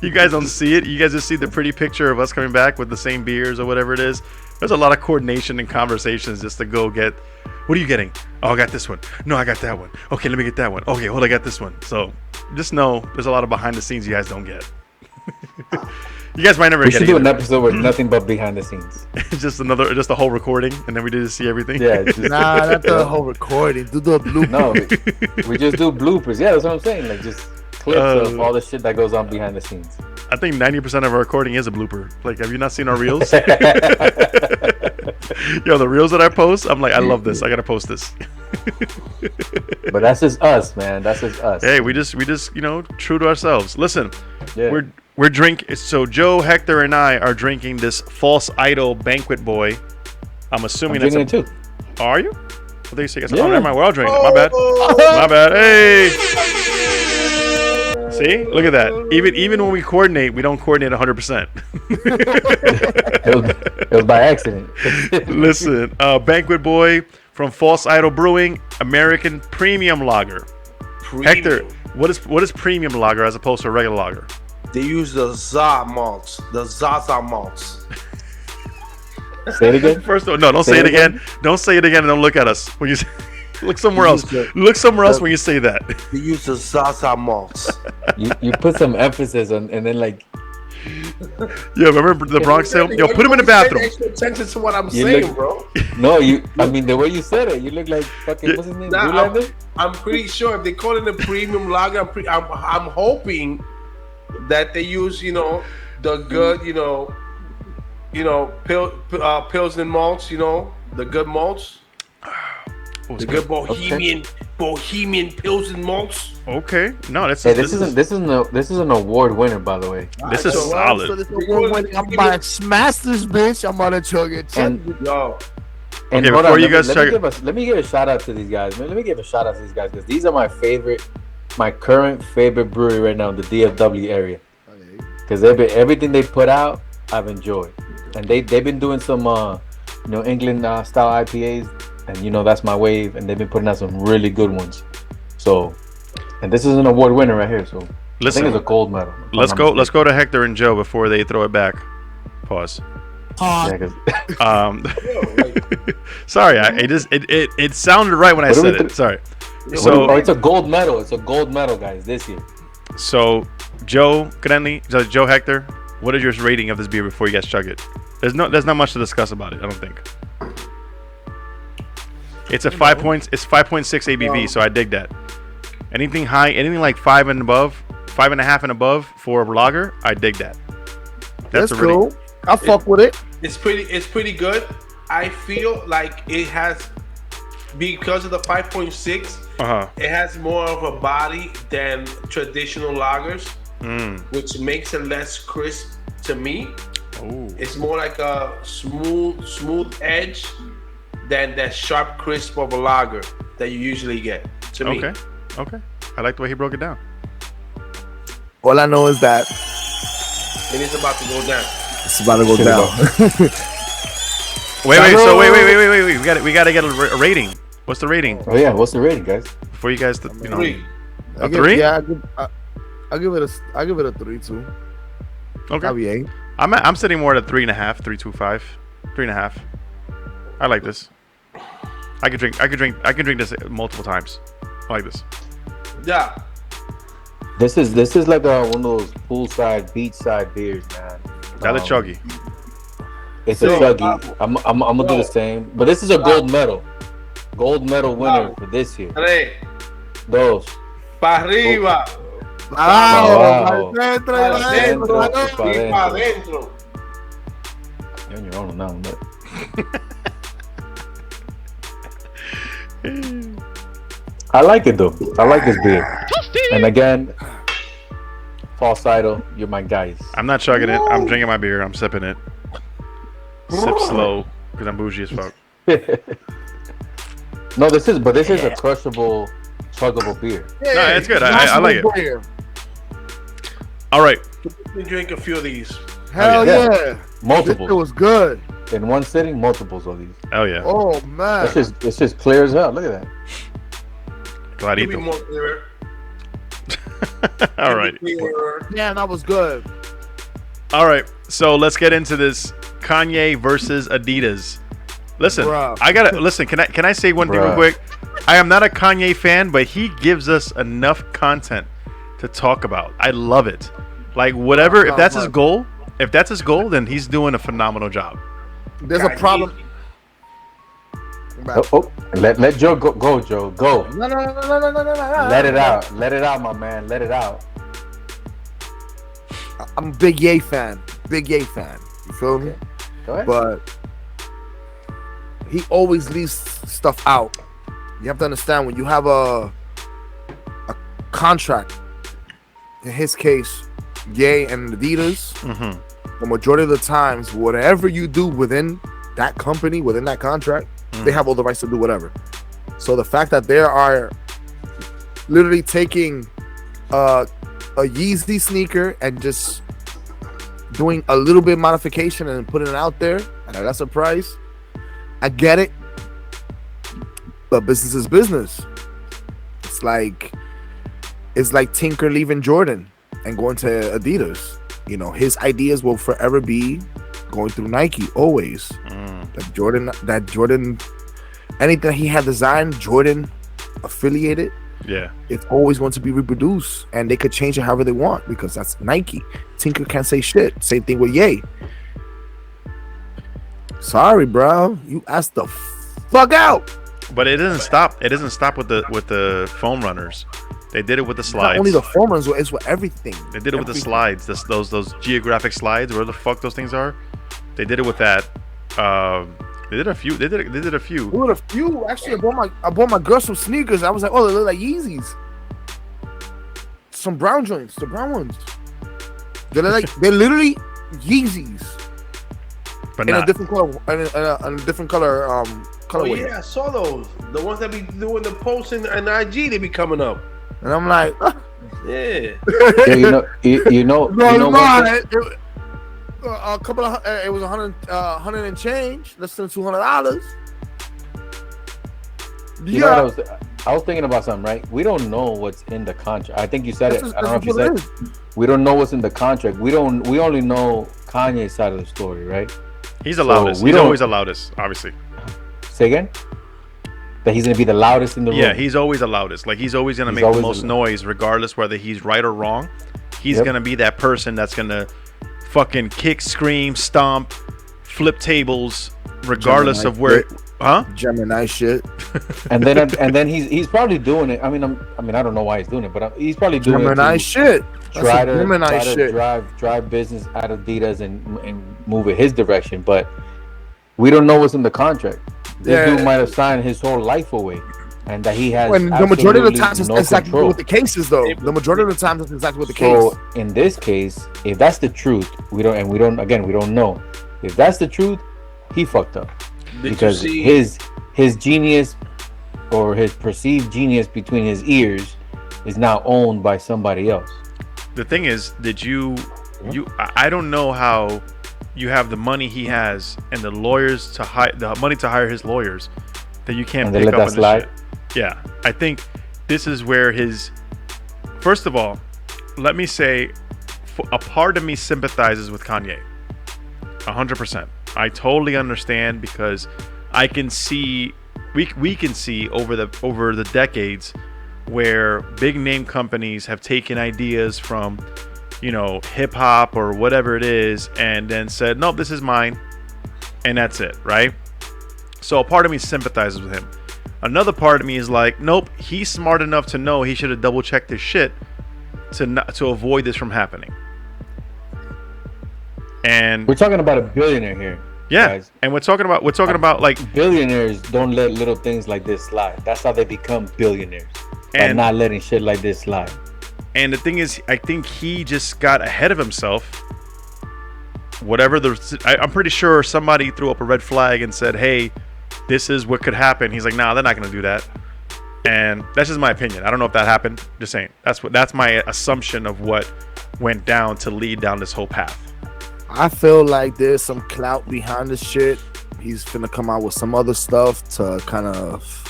You guys don't see it. You guys just see the pretty picture of us coming back with the same beers or whatever it is. There's a lot of coordination and conversations just to go get. What are you getting? Oh, I got this one. No, I got that one. Okay, let me get that one. Okay, hold, I got this one. So just know there's a lot of behind the scenes you guys don't get. You guys might never
We
get
should
it.
do an episode with nothing but behind the scenes.
just a whole recording, and then we did see everything.
Yeah. Just,
Nah, not the whole recording. Do the blue.
No, we just do bloopers. Yeah, that's what I'm saying. Like just clips of all the shit that goes on behind the scenes.
I think 90% of our recording is a blooper. Like, have you not seen our reels? Yo, the reels that I post, I'm like, I love this. I gotta post this.
But that's just us, man. That's just us.
Hey, we just true to ourselves. Listen,
Yeah.
we're drinking. So Joe, Hector, and I are drinking this False Idol Banquet Boy. I'm assuming
I'm
that's
drinking it too.
Are you? I think you guys.
Yeah.
Oh, never mind. We're all drinking. My bad. My bad. Hey. See, look at that. Even when we coordinate, we don't coordinate 100%.
It was by accident.
Listen, Banquet Boy from False Idol Brewing, American Premium Lager. Hector, what is premium lager as opposed to a regular lager?
They use the malts, the Zaza malts.
Say it again.
First of all, no, don't say it again. Don't say it again and don't look at us when you say, look somewhere else. Look somewhere else when you say that.
They use the Zaza malts.
You put some emphasis on, and then like
Yeah, remember the Bronx sale? Yo, put him in the bathroom.
Extra attention to what I'm
You
saying,
look-
bro.
no, I mean the way you said it, you look like fucking what's his name?
Nah,
Zoolander?
I'm pretty sure if they call it a premium lager, I'm hoping that they use, the good, Pilsner malts, the good malts, the good Bohemian Bohemian Pilsen malts.
Okay. No,
Hey, this is an award winner, by the way.
This is
So
solid.
this award winning, I'm about to smash this bitch. I'm about to chug it.
Yo,
And
Okay,
hold
before
on,
you guys
let me give a shout out to these guys. Man, let me give a shout out to these guys because these are my current favorite brewery right now in the DFW area. Because everything they put out, I've enjoyed, and they've been doing some New England style IPAs, and that's my wave, and they've been putting out some really good ones. So, and this is an award winner right here. So
Listen,
I think it's a gold medal.
Let's go to Hector and Joe before they throw it back. Pause.
Yeah, 'cause-
Sorry, it sounded right when I
What do
said
we
it. Sorry.
oh,
So
it's a gold medal. It's a gold medal, guys, this year.
so Joe Crenly, Joe Hector, what is your rating of this beer before you guys chug it? There's not much to discuss about it. I don't think. It's a 5.6 ABV, so I dig that. Anything high, anything like 5 and above, 5.5 and above for a lager, I dig that.
That's cool. I fuck with it.
it's pretty good. I feel like it has, because of the 5.6, it has more of a body than traditional lagers, which makes it less crisp to me.
Ooh.
It's more like a smooth edge than that sharp crisp of a lager that you usually get. To me,
Okay. I like the way he broke it down.
All I know is that
it is about to go down.
it's about to go down.
Wait. We gotta get a rating. What's the rating?
Oh yeah, what's the rating, guys?
Before you guys,
3.
a 3?
Yeah, I give it a 3 too.
Okay.
I'll be 8.
I'm sitting more at a 3.5, 3.25, 3.5. I like this. I could drink this multiple times. I like this.
Yeah.
This is like one of those poolside, beachside beers, man.
Now the chuggy.
It's a chuggy. I'm gonna do the same, but this is a gold medal. Gold medal winner for this year.
3.
Dos.
Pa' arriba.
Wow.
Pa' adentro. Y pa' adentro.
You're on your own now, but I like it though. I like this beer. And again, false idol, you're my guys.
I'm not chugging it. I'm drinking my beer. I'm sipping it. Sip slow because I'm bougie as fuck.
No, this is a crushable, chuggable beer.
No, it's good. I like it. All right.
Let me drink a few of these.
Hell
Yeah.
yeah.
Multiples.
It was good.
In one sitting, multiples of these.
Oh yeah.
Oh man.
It's just clear as hell. Look at that.
Maybe
Clarito.
more clearer.
All right.
Yeah, that was good.
All right. So let's get into this Kanye versus Addidas. Listen,
Bruh.
I gotta listen. Can I say one thing real
Bruh.
quick? I am not a Kanye fan, but he gives us enough content to talk about. I love it. Like whatever. If that's his goal, then he's doing a phenomenal job.
There's a problem.
Oh, let Joe go, Joe. Go.
No.
Let it out. Let it out, my man. Let it out.
I'm a big Ye fan. You feel me?
Go ahead.
But he always leaves stuff out. You have to understand when you have a contract. In his case, Ye and Adidas.
Mm-hmm.
The majority of the times, whatever you do within that company, within that contract, they have all the rights to do whatever. So the fact that they are literally taking a Yeezy sneaker and just doing a little bit of modification and putting it out there at a lesser price, I get it. But business is business. It's like Tinker leaving Jordan and going to Adidas. You know, his ideas will forever be going through Nike, always. That Jordan, anything he had designed, Jordan affiliated,
Yeah.
it's always going to be reproduced, and they could change it however they want because that's Nike. Tinker can't say shit. Same thing with Ye. Sorry, bro, you asked the fuck out.
But it doesn't stop. It doesn't stop with the foam runners. They did it with the slides.
Not only the formers, it's with everything.
They did it with the slides. Those geographic slides, where the fuck those things are. They did it with that. They did a few. They did a few.
What a few. Actually, I bought my girl some sneakers. I was like, oh, they look like Yeezys. Some brown joints, the brown ones. They're literally Yeezys.
But
In
not.
a different color, in a different color,
Oh
colorway.
yeah, I saw those. The ones that be doing the posts in IG, they be coming up.
And I'm like,
Yeah.
Yeah, you know what?
A couple of, it was 100 and change, less than $200.
You know what I was thinking about something, right? We don't know what's in the contract. I think you said it. I don't know if you said it. We don't know what's in the contract. We only know Kanye's side of the story, right?
He's the loudest. He's always the loudest, obviously.
Say again? That he's gonna be the loudest in the room.
Yeah, he's always the loudest. Like he's always gonna make the most noise, regardless whether he's right or wrong. He's gonna be that person that's gonna fucking kick, scream, stomp, flip tables, regardless of where. Huh?
Gemini shit.
And then he's probably doing it. I mean, I don't know why he's doing it, but he's probably doing
Gemini
it.
Shit.
Try to drive business out of Adidas and move it his direction, but we don't know what's in the contract. This dude might have signed his whole life away, and that he has.
When the majority of the times, it's
no
exactly
control.
what the case is, though. The majority of the times, it's exactly what the
So
case.
in this case, if that's the truth, we don't know. If that's the truth, he fucked up because his genius or his perceived genius between his ears is now owned by somebody else.
The thing is, I don't know how you have the money he has and the lawyers the money to hire his lawyers that you can't pick up on this shit. Yeah, I think this is where first of all, let me say, a part of me sympathizes with Kanye, 100%. I totally understand because I can see, we can see over the decades where big name companies have taken ideas from, hip hop or whatever it is, and then said, nope, this is mine, and that's it, right? So a part of me sympathizes with him. Another part of me is like, nope, he's smart enough to know he should have double checked his shit to avoid this from happening. And
we're talking about a billionaire here.
Yeah,
guys.
And we're talking about like
billionaires don't let little things like this slide. That's how they become billionaires. By not letting shit like this slide.
And the thing is, I think he just got ahead of himself. I'm pretty sure somebody threw up a red flag and said, "Hey, this is what could happen." He's like, "Nah, they're not gonna do that." And that's just my opinion. I don't know if that happened. Just saying. That's my assumption of what went down to lead down this whole path.
I feel like there's some clout behind this shit. He's finna come out with some other stuff to kind of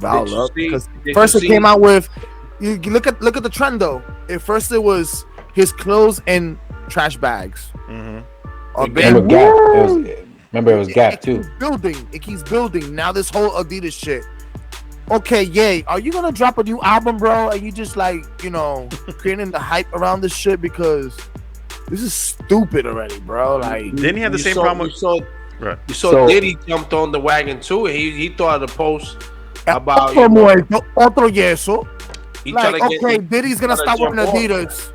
rile up. Because first it came out with, you look at the trend though. At first it was his clothes and trash bags.
Mm-hmm.
Remember, it was Gap too.
It keeps building. Now this whole Adidas shit. Okay, yay. Are you gonna drop a new album, bro? And you just creating the hype around this shit because this is stupid already, bro. Like,
didn't he have the same problem?
You saw Diddy jumped on the wagon too. He thought of the post about
otro yeso. Diddy's gonna stop wearing Adidas.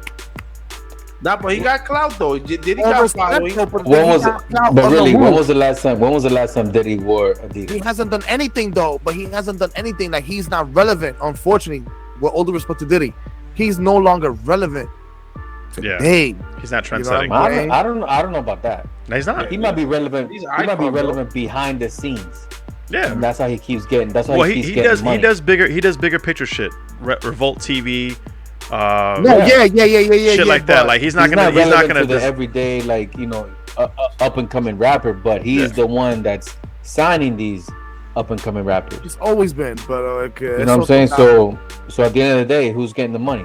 Nah, but he got clout though. Diddy got following.
When was the last time Diddy wore Adidas?
He hasn't done anything though. But he hasn't done anything. Like, he's not relevant. Unfortunately, with all due respect to Diddy, he's no longer relevant.
Yeah, he's not trendsetting.
I don't know about that.
No, he's not.
He might be relevant. He might be relevant behind the scenes.
Yeah,
and that's how he keeps getting. That's how he keeps getting money.
He does bigger picture shit. Revolt TV.
Shit
like that. Like he's not gonna
to the everyday up and coming rapper, but he's the one that's signing these up and coming rappers.
He's always been, but
you know what I'm saying. So at the end of the day, who's getting the money?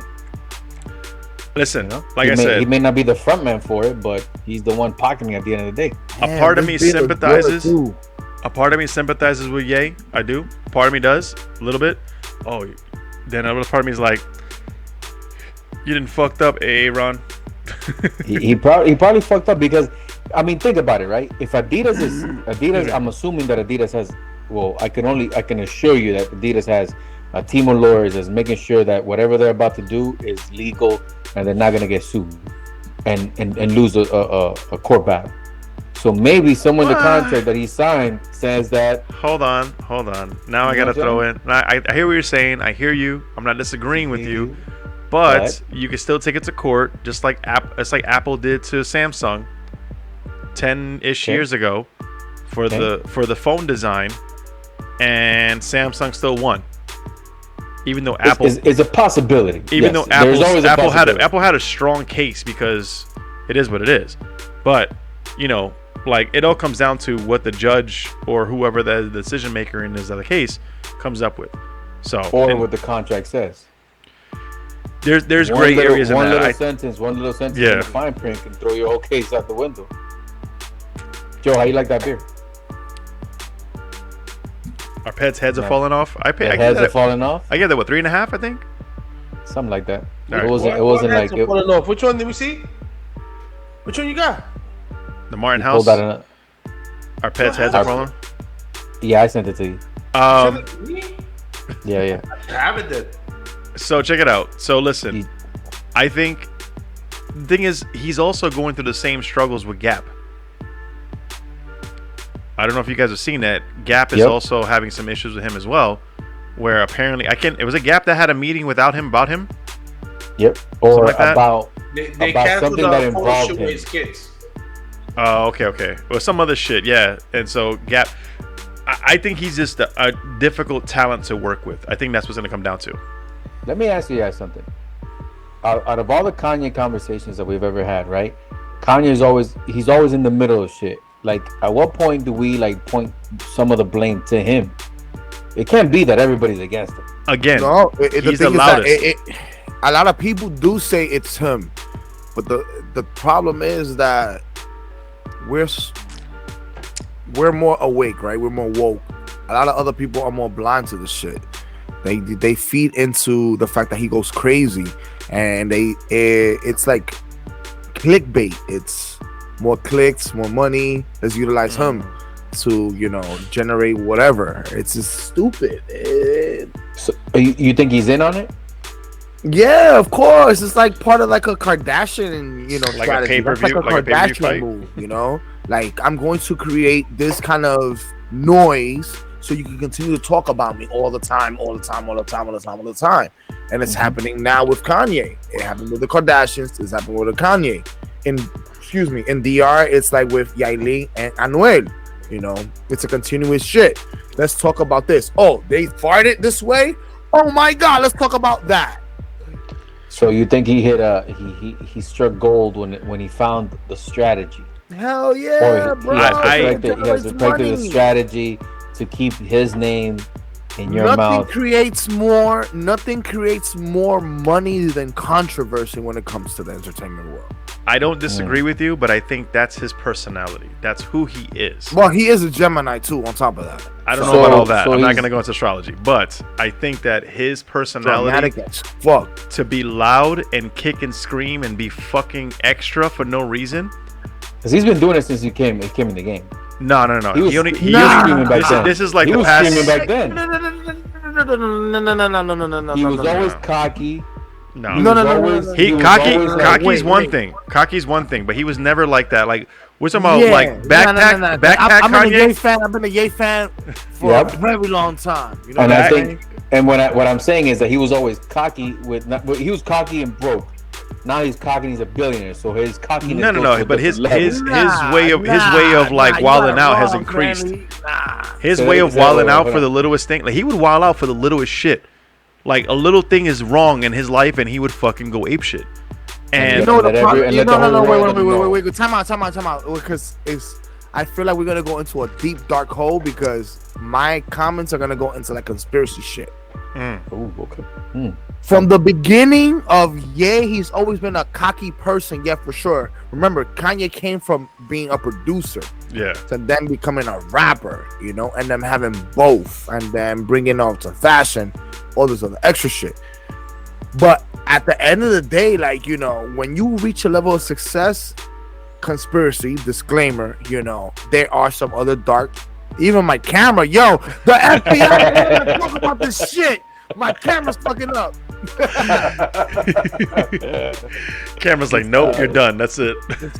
Listen, like I said,
he may not be the front man for it, but he's the one pocketing at the end of the day.
A part of me sympathizes. A part of me sympathizes with Ye. I do. A part of me does a little bit. Oh, then another part of me is like, you didn't fucked up, Ron.
he probably fucked up because, I mean, think about it, right? If Adidas, I'm assuming that Adidas has. Well, I can assure you that Adidas has a team of lawyers that's making sure that whatever they're about to do is legal and they're not gonna get sued and lose a court battle. So maybe somewhere in the contract that he signed says that.
Hold on. Now I gotta throw in. I hear what you're saying. I hear you. I'm not disagreeing with you, but you can still take it to court, just like Apple did to Samsung 10-ish years ago for the phone design, and Samsung still won. Even though Apple
is a possibility.
Even though Apple had a strong case because it is what it is, but like it all comes down to what the judge or whoever the decision maker in this other case comes up with. So
what the contract says.
There's gray areas in that.
One little sentence in the fine print can throw your whole case out the window. Joe, how you like that beer?
Our pets' heads are falling off.
Heads are falling off.
I get that 3.5, I think.
Something like that.
Right.
It wasn't like it.
Falling off. Which one did we see? Which one you got?
The Martin House. Our pets' heads are falling.
Yeah, I sent it to you. Yeah.
I haven't did.
So check it out. So listen, I think the thing is he's also going through the same struggles with Gap. I don't know if you guys have seen that. Gap is also having some issues with him as well, where apparently it was a Gap that had a meeting without him about him.
Yep. Or like
about
something that involved him.
His kids.
Oh, okay. Well, some other shit, yeah. And so Gap, I think he's just a difficult talent to work with. I think that's what's going to come down to.
Let me ask you guys something. Out of all the Kanye conversations that we've ever had, right? Kanye's always in the middle of shit. Like, at what point do we point some of the blame to him? It can't be that everybody's against him.
Again,
he's the loudest. A lot of people do say it's him, but the problem is that we're more awake, right? We're more woke. A lot of other people are more blind to the shit. They feed into the fact that he goes crazy, and it's like clickbait. It's more clicks, more money. Let's utilize him to generate whatever. It's just stupid.
So you think he's in on it?
Yeah, of course. It's like part of like a Kardashian,
like
strategy.
a pay-per-view,
That's like a Kardashian move, Like, I'm going to create this kind of noise so you can continue to talk about me all the time. And it's happening now with Kanye. It happened with the Kardashians. It's happening with Kanye. In DR, it's like with Yailin and Anuel. It's a continuous shit. Let's talk about this. Oh, they farted this way? Oh my God, let's talk about that.
So you think he hit he struck gold when he found the strategy?
Hell yeah, bro.
He has perfected the strategy to keep his name in your mouth.
Nothing creates more money than controversy when it comes to the entertainment world.
I don't disagree with you, but I think that's his personality. That's who he is.
Well, he is a Gemini too, on top of that.
I don't know about all that. I'm not going to go into astrology, but I think that his personality to be loud and kick and scream and be fucking extra for no reason.
Because he's been doing it since he came in the game.
No.
He was screaming back then.
This is like
he
the
was
past.
Screaming back then.
No.
He was always cocky.
No.
Cocky's
one thing. Cocky's one thing, but he was never like that. Like we're talking about like backpack Kanye.
I've been a Ye fan for a very long time.
And I think, and what I'm saying is that he was always cocky he was cocky and broke. Now he's cocky and he's a billionaire, so his cockiness.
No. But his way of like wilding out has increased. His way of wilding out for the littlest thing. Like he would wild out for the littlest shit. Like a little thing is wrong in his life, and he would fucking go ape shit. And
wait. Time out. Because I feel like we're gonna go into a deep dark hole because my comments are gonna go into like conspiracy shit.
Oh, okay.
From the beginning of he's always been a cocky person. Yeah, for sure. Remember, Kanye came from being a producer, to then becoming a rapper, and then having both, and then bringing on to fashion, all this other extra shit. But at the end of the day, like, when you reach a level of success, conspiracy, disclaimer, there are some other dark, even my camera, the FBI don't talk about this shit. My camera's fucking up.
Camera's like, nope, you're done. That's it.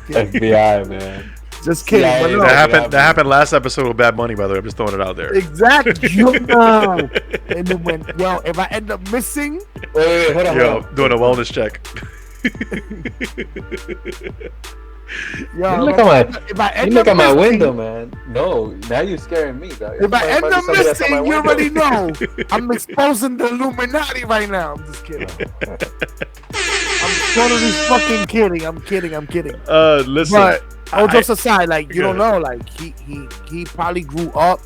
FBI, man.
Just kidding.
Yeah,
but no.
That happened last episode with Bad Bunny, by the way. I'm just throwing it out there.
Exactly. And then when, if I end up missing,
Wait, hold on.
Doing a wellness check.
You look at my window, man. No, now you're scaring me, dog.
If I end up missing, you already know. I'm exposing the Illuminati right now. I'm just kidding. I'm totally fucking kidding. I'm kidding.
Listen.
But all jokes aside, like you don't know, like he probably grew up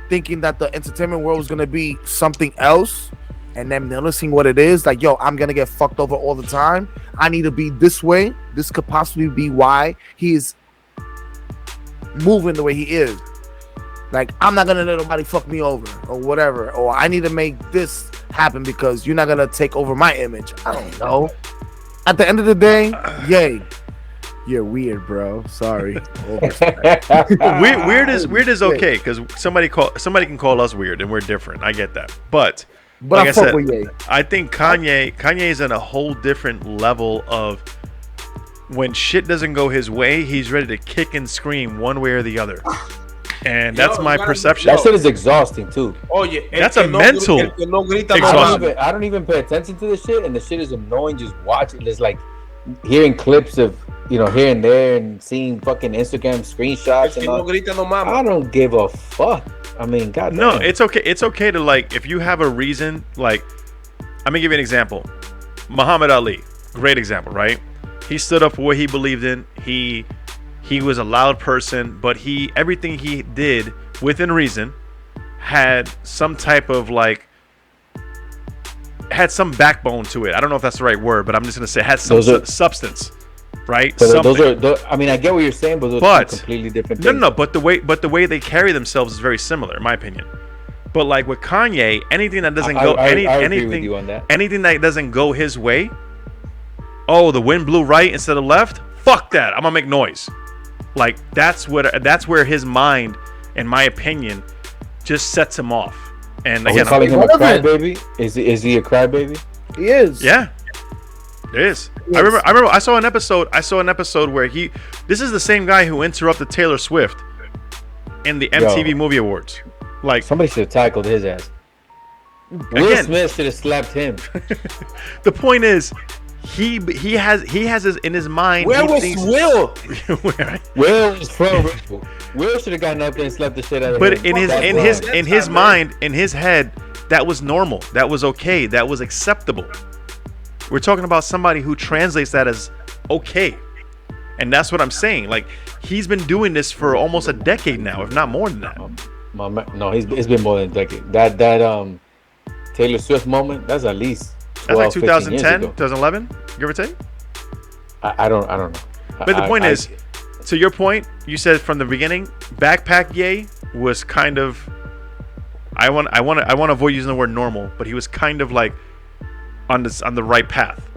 thinking that the entertainment world was gonna be something else, and then noticing what it is. Like, yo, I'm gonna get fucked over all the time. I need to be this way. This could possibly be why he is moving the way he is. Like, I'm not gonna let nobody fuck me over or whatever. Or I need to make this happen because you're not gonna take over my image. I don't know. At the end of the day, yay. You're weird, bro. Sorry.
Weird is okay because somebody can call us weird and we're different. I get that, but like I said, I think Kanye's in a whole different level of when shit doesn't go his way, he's ready to kick and scream one way or the other, and that's my perception.
That shit is exhausting too.
Oh yeah,
that's a mental exhaustion.
I don't even pay attention to this shit, and the shit is annoying. Just watching, it's like hearing clips of. Here and there, and seeing fucking Instagram screenshots and all. I don't give a fuck. I mean, goddamn.
No, it's okay. It's okay to, like, if you have a reason. Like, I'm gonna give you an example. Muhammad Ali, great example, right? He stood up for what he believed in. He was a loud person, but everything he did within reason had some type of had some backbone to it. I don't know if that's the right word, but I'm just gonna say had some substance. Right.
I mean, I get what you're saying, but those are completely different things.
No. But the way they carry themselves is very similar, in my opinion. But like with Kanye, anything that doesn't go, anything that doesn't go his way. Oh, the wind blew right instead of left. Fuck that. I'm gonna make noise. Like that's where his mind, in my opinion, just sets him off. And again,
calling him a crybaby. Is he a crybaby?
He is.
Yeah. It is. Yes. I remember. I saw an episode where this is the same guy who interrupted Taylor Swift in the MTV Movie Awards. Like
somebody should have tackled his ass. Will Smith should have slapped him.
The point is, he has his in his mind.
Where was Will? Will was from. Will should have gotten up there and slapped the shit out of him.
But in his mind, in his head, that was normal. That was okay. That was acceptable. We're talking about somebody who translates that as okay. And that's what I'm saying. Like, he's been doing this for almost a decade now, if not more than that.
No, it's been more than a decade. That Taylor Swift moment, that's at least 12,
that's like 2010, 2011, give or take.
I don't know.
But the point is, to your point, you said from the beginning, Backpack Ye was kind of, I want to avoid using the word normal, but he was kind of like on the right path.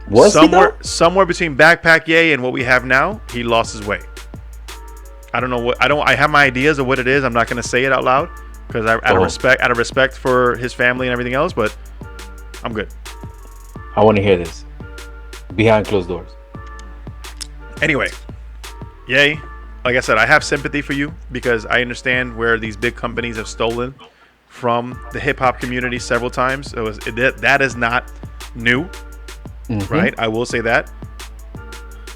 Was
somewhere between Backpack Ye and what we have now, he lost his way. I don't know I have my ideas of what it is. I'm not going to say it out loud because out of respect for his family and everything else, but I'm good.
I want to hear this behind closed doors.
Anyway, Ye, like I said, I have sympathy for you because I understand where these big companies have stolen from the hip hop community several times. That is not new, right? I will say that.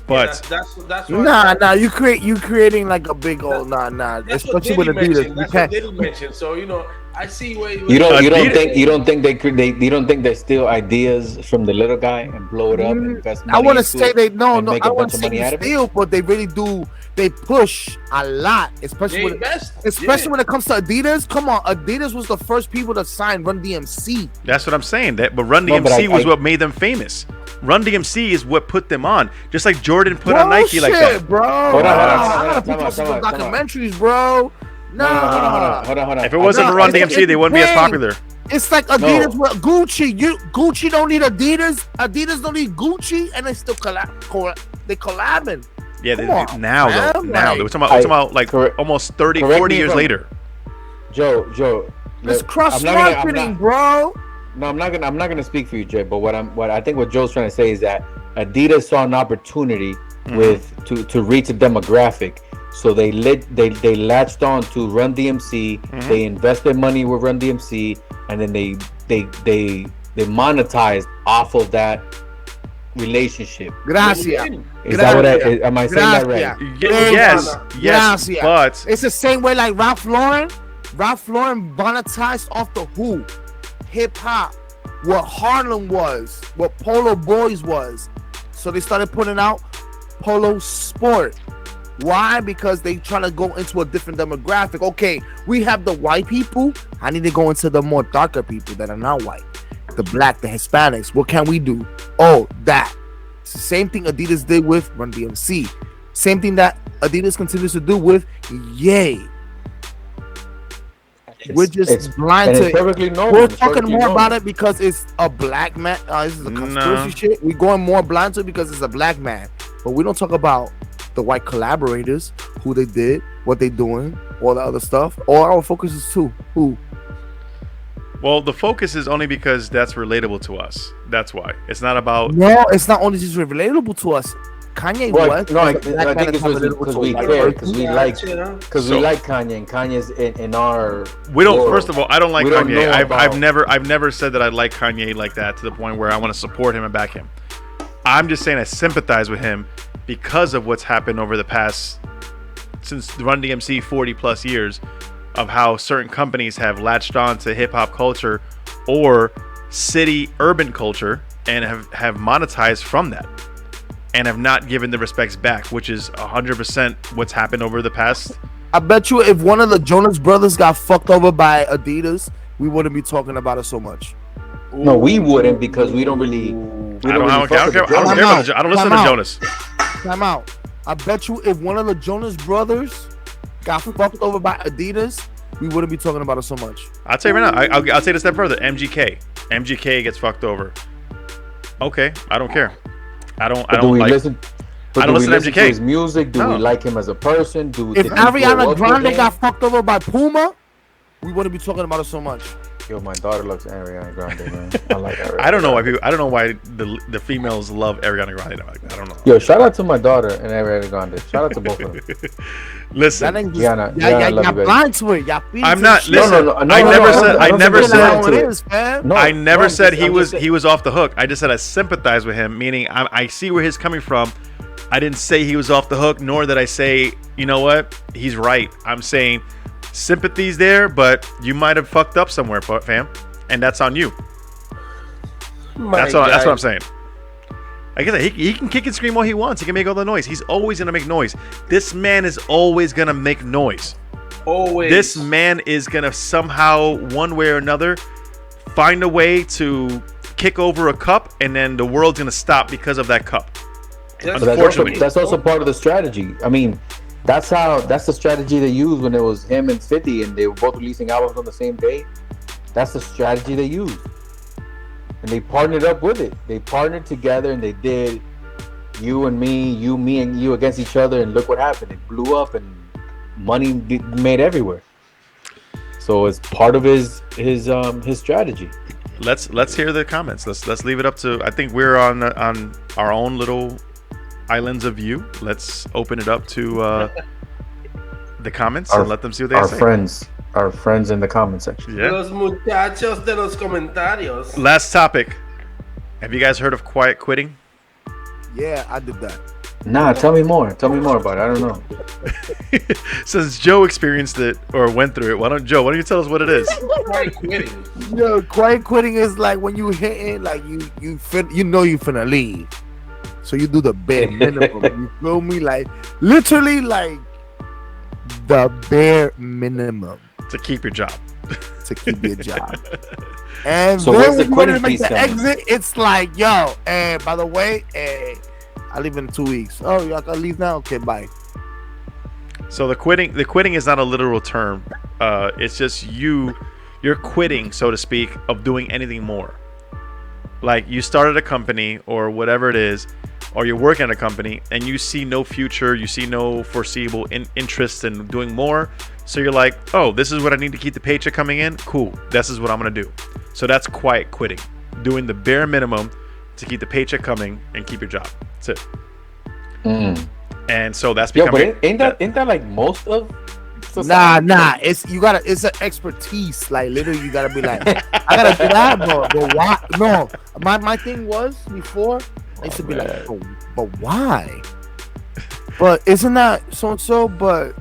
But
that's
nah. You creating like a big old nah. Especially with Adidas.
That's what Diddy mentioned. So I see where
you don't think they steal ideas from the little guy and blow it up and invest money.
I want to say they no. I want to
say
they steal, but they really do. They push a lot, especially when it comes to Adidas. Come on, Adidas was the first people to sign Run DMC.
That's what I'm saying. But Run DMC was what made them famous. Run DMC is what put them on, just like Jordan put on Nike like that.
Bro. Hold on. Documentaries, bro. Nah.
Hold on.
If it wasn't for Run DMC, they wouldn't be as popular.
It's like Adidas with Gucci. Gucci don't need Adidas. Adidas don't need Gucci, and they still collabing.
Yeah, now we're talking about like almost 30, 40 years later.
Joe,
it's cross marketing, bro.
No, I'm not gonna speak for you, Jay. But what I think what Joe's trying to say is that Adidas saw an opportunity with to reach a demographic. So they latched on to Run DMC. They invested money with Run DMC, and then they monetized off of that relationship.
Gracias.
Is that what am I saying that right?
Yes, but
it's the same way like Ralph Lauren. Ralph Lauren monetized off the who, hip hop, what Harlem was, what Polo Boys was. So they started putting out Polo Sport. Why? Because they trying to go into a different demographic. Okay, we have the white people. I need to go into the more darker people that are not white, the black, the Hispanics. What can we do? Oh, that. It's the same thing Adidas did with Run DMC. Same thing that Adidas continues to do with Ye. We're just blind to
perfectly normal.
We're talking more about it because it's a black man. This is a conspiracy shit. We're going more blind to it because it's a black man. But we don't talk about the white collaborators, who they did, what they doing, all the other stuff. All our focus is to who.
Well, the focus is only because that's relatable to us. That's why. It's not about.
No, it's not only just relatable to us. Kanye West.
No, I think it's because we care, because we like Kanye, and Kanye's in our.
We don't.
world.
First of all, I don't like Kanye.
Don't
I've never said that I like Kanye like that to the point where I want to support him and back him. I'm just saying I sympathize with him because of what's happened over the past since Run DMC 40 plus years of how certain companies have latched on to hip hop culture or city urban culture and have monetized from that and have not given the respects back, which is 100% what's happened over the past.
I bet you if one of the Jonas Brothers got fucked over by Adidas, we wouldn't be talking about it so much.
No, we wouldn't, because we don't really.
I don't listen to Jonas.
Time out. I bet you if one of the Jonas Brothers got fucked over by Adidas, we wouldn't be talking about it so much.
I'll tell you right now. I'll take it a step further. MGK gets fucked over. Okay, I don't care. I don't listen to MGK.
His music. Do we like him as a person?
If Ariana Grande got fucked over by Puma, we wouldn't be talking about it so much.
Yo, my daughter loves Ariana Grande, man. I like Ariana.
I don't know why the females love Ariana Grande. I don't know.
Yo, shout out to my daughter and Ariana Grande. Shout out to both of them.
Listen,
Yana,
y'all blind to it.
I'm not. Listen, I never said he was off the hook. I just said I sympathize with him, meaning I see where he's coming from. I didn't say he was off the hook, nor did I say, you know what, he's right. I'm saying sympathy's there, but you might have fucked up somewhere, fam, and that's on you. That's what I'm saying. Like I said, he can kick and scream all he wants. He can make all the noise. He's always gonna make noise. This man is always gonna make noise.
Always.
This man is gonna somehow, one way or another, find a way to kick over a cup, and then the world's gonna stop because of that cup. Unfortunately,
that's also part of the strategy. I mean, that's the strategy they used when it was him and 50, and they were both releasing albums on the same day. That's the strategy they used, and they partnered up with it. They partnered together, and they did you and me, me and you against each other, and look what happened. It blew up, and money made everywhere. So it's part of his strategy.
Let's hear the comments. Let's leave it up to. I think we're on our own little islands of view. Let's open it up to the comments and let them see what they say.
Our friends in the comment section.
Yeah.
Los muchachos de los comentarios.
Last topic. Have you guys heard of quiet quitting?
Yeah, I did that.
Nah, tell me more about it. I don't know.
Since Joe experienced it or went through it, why don't you tell us what it is?
Quiet quitting.
Yo, quiet quitting is like when you hit it, like you know you finna leave, so you do the bare minimum. You feel me? Like literally, like the bare minimum
to keep your job.
To keep your job. And
so
then
where's the
when you
quitting
make
piece
the
coming?
exit, it's like, yo, and by the way, I leave in 2 weeks. Oh, y'all can leave now? Okay, bye.
So the quitting is not a literal term. It's just you're quitting, so to speak, of doing anything more. Like you started a company or whatever it is, or you're working at a company and you see no future, you see no foreseeable interest in doing more. So you're like, oh, this is what I need to keep the paycheck coming in. Cool. This is what I'm going to do. So that's quiet quitting, doing the bare minimum to keep the paycheck coming and keep your job. That's it. And so that's
Yo,
becoming.
but ain't that like most of
Nah,
society?
it's an expertise. Like literally, you gotta be like, I gotta do that, but why? No, my thing was before I used to be like, but why? But isn't that so and so? But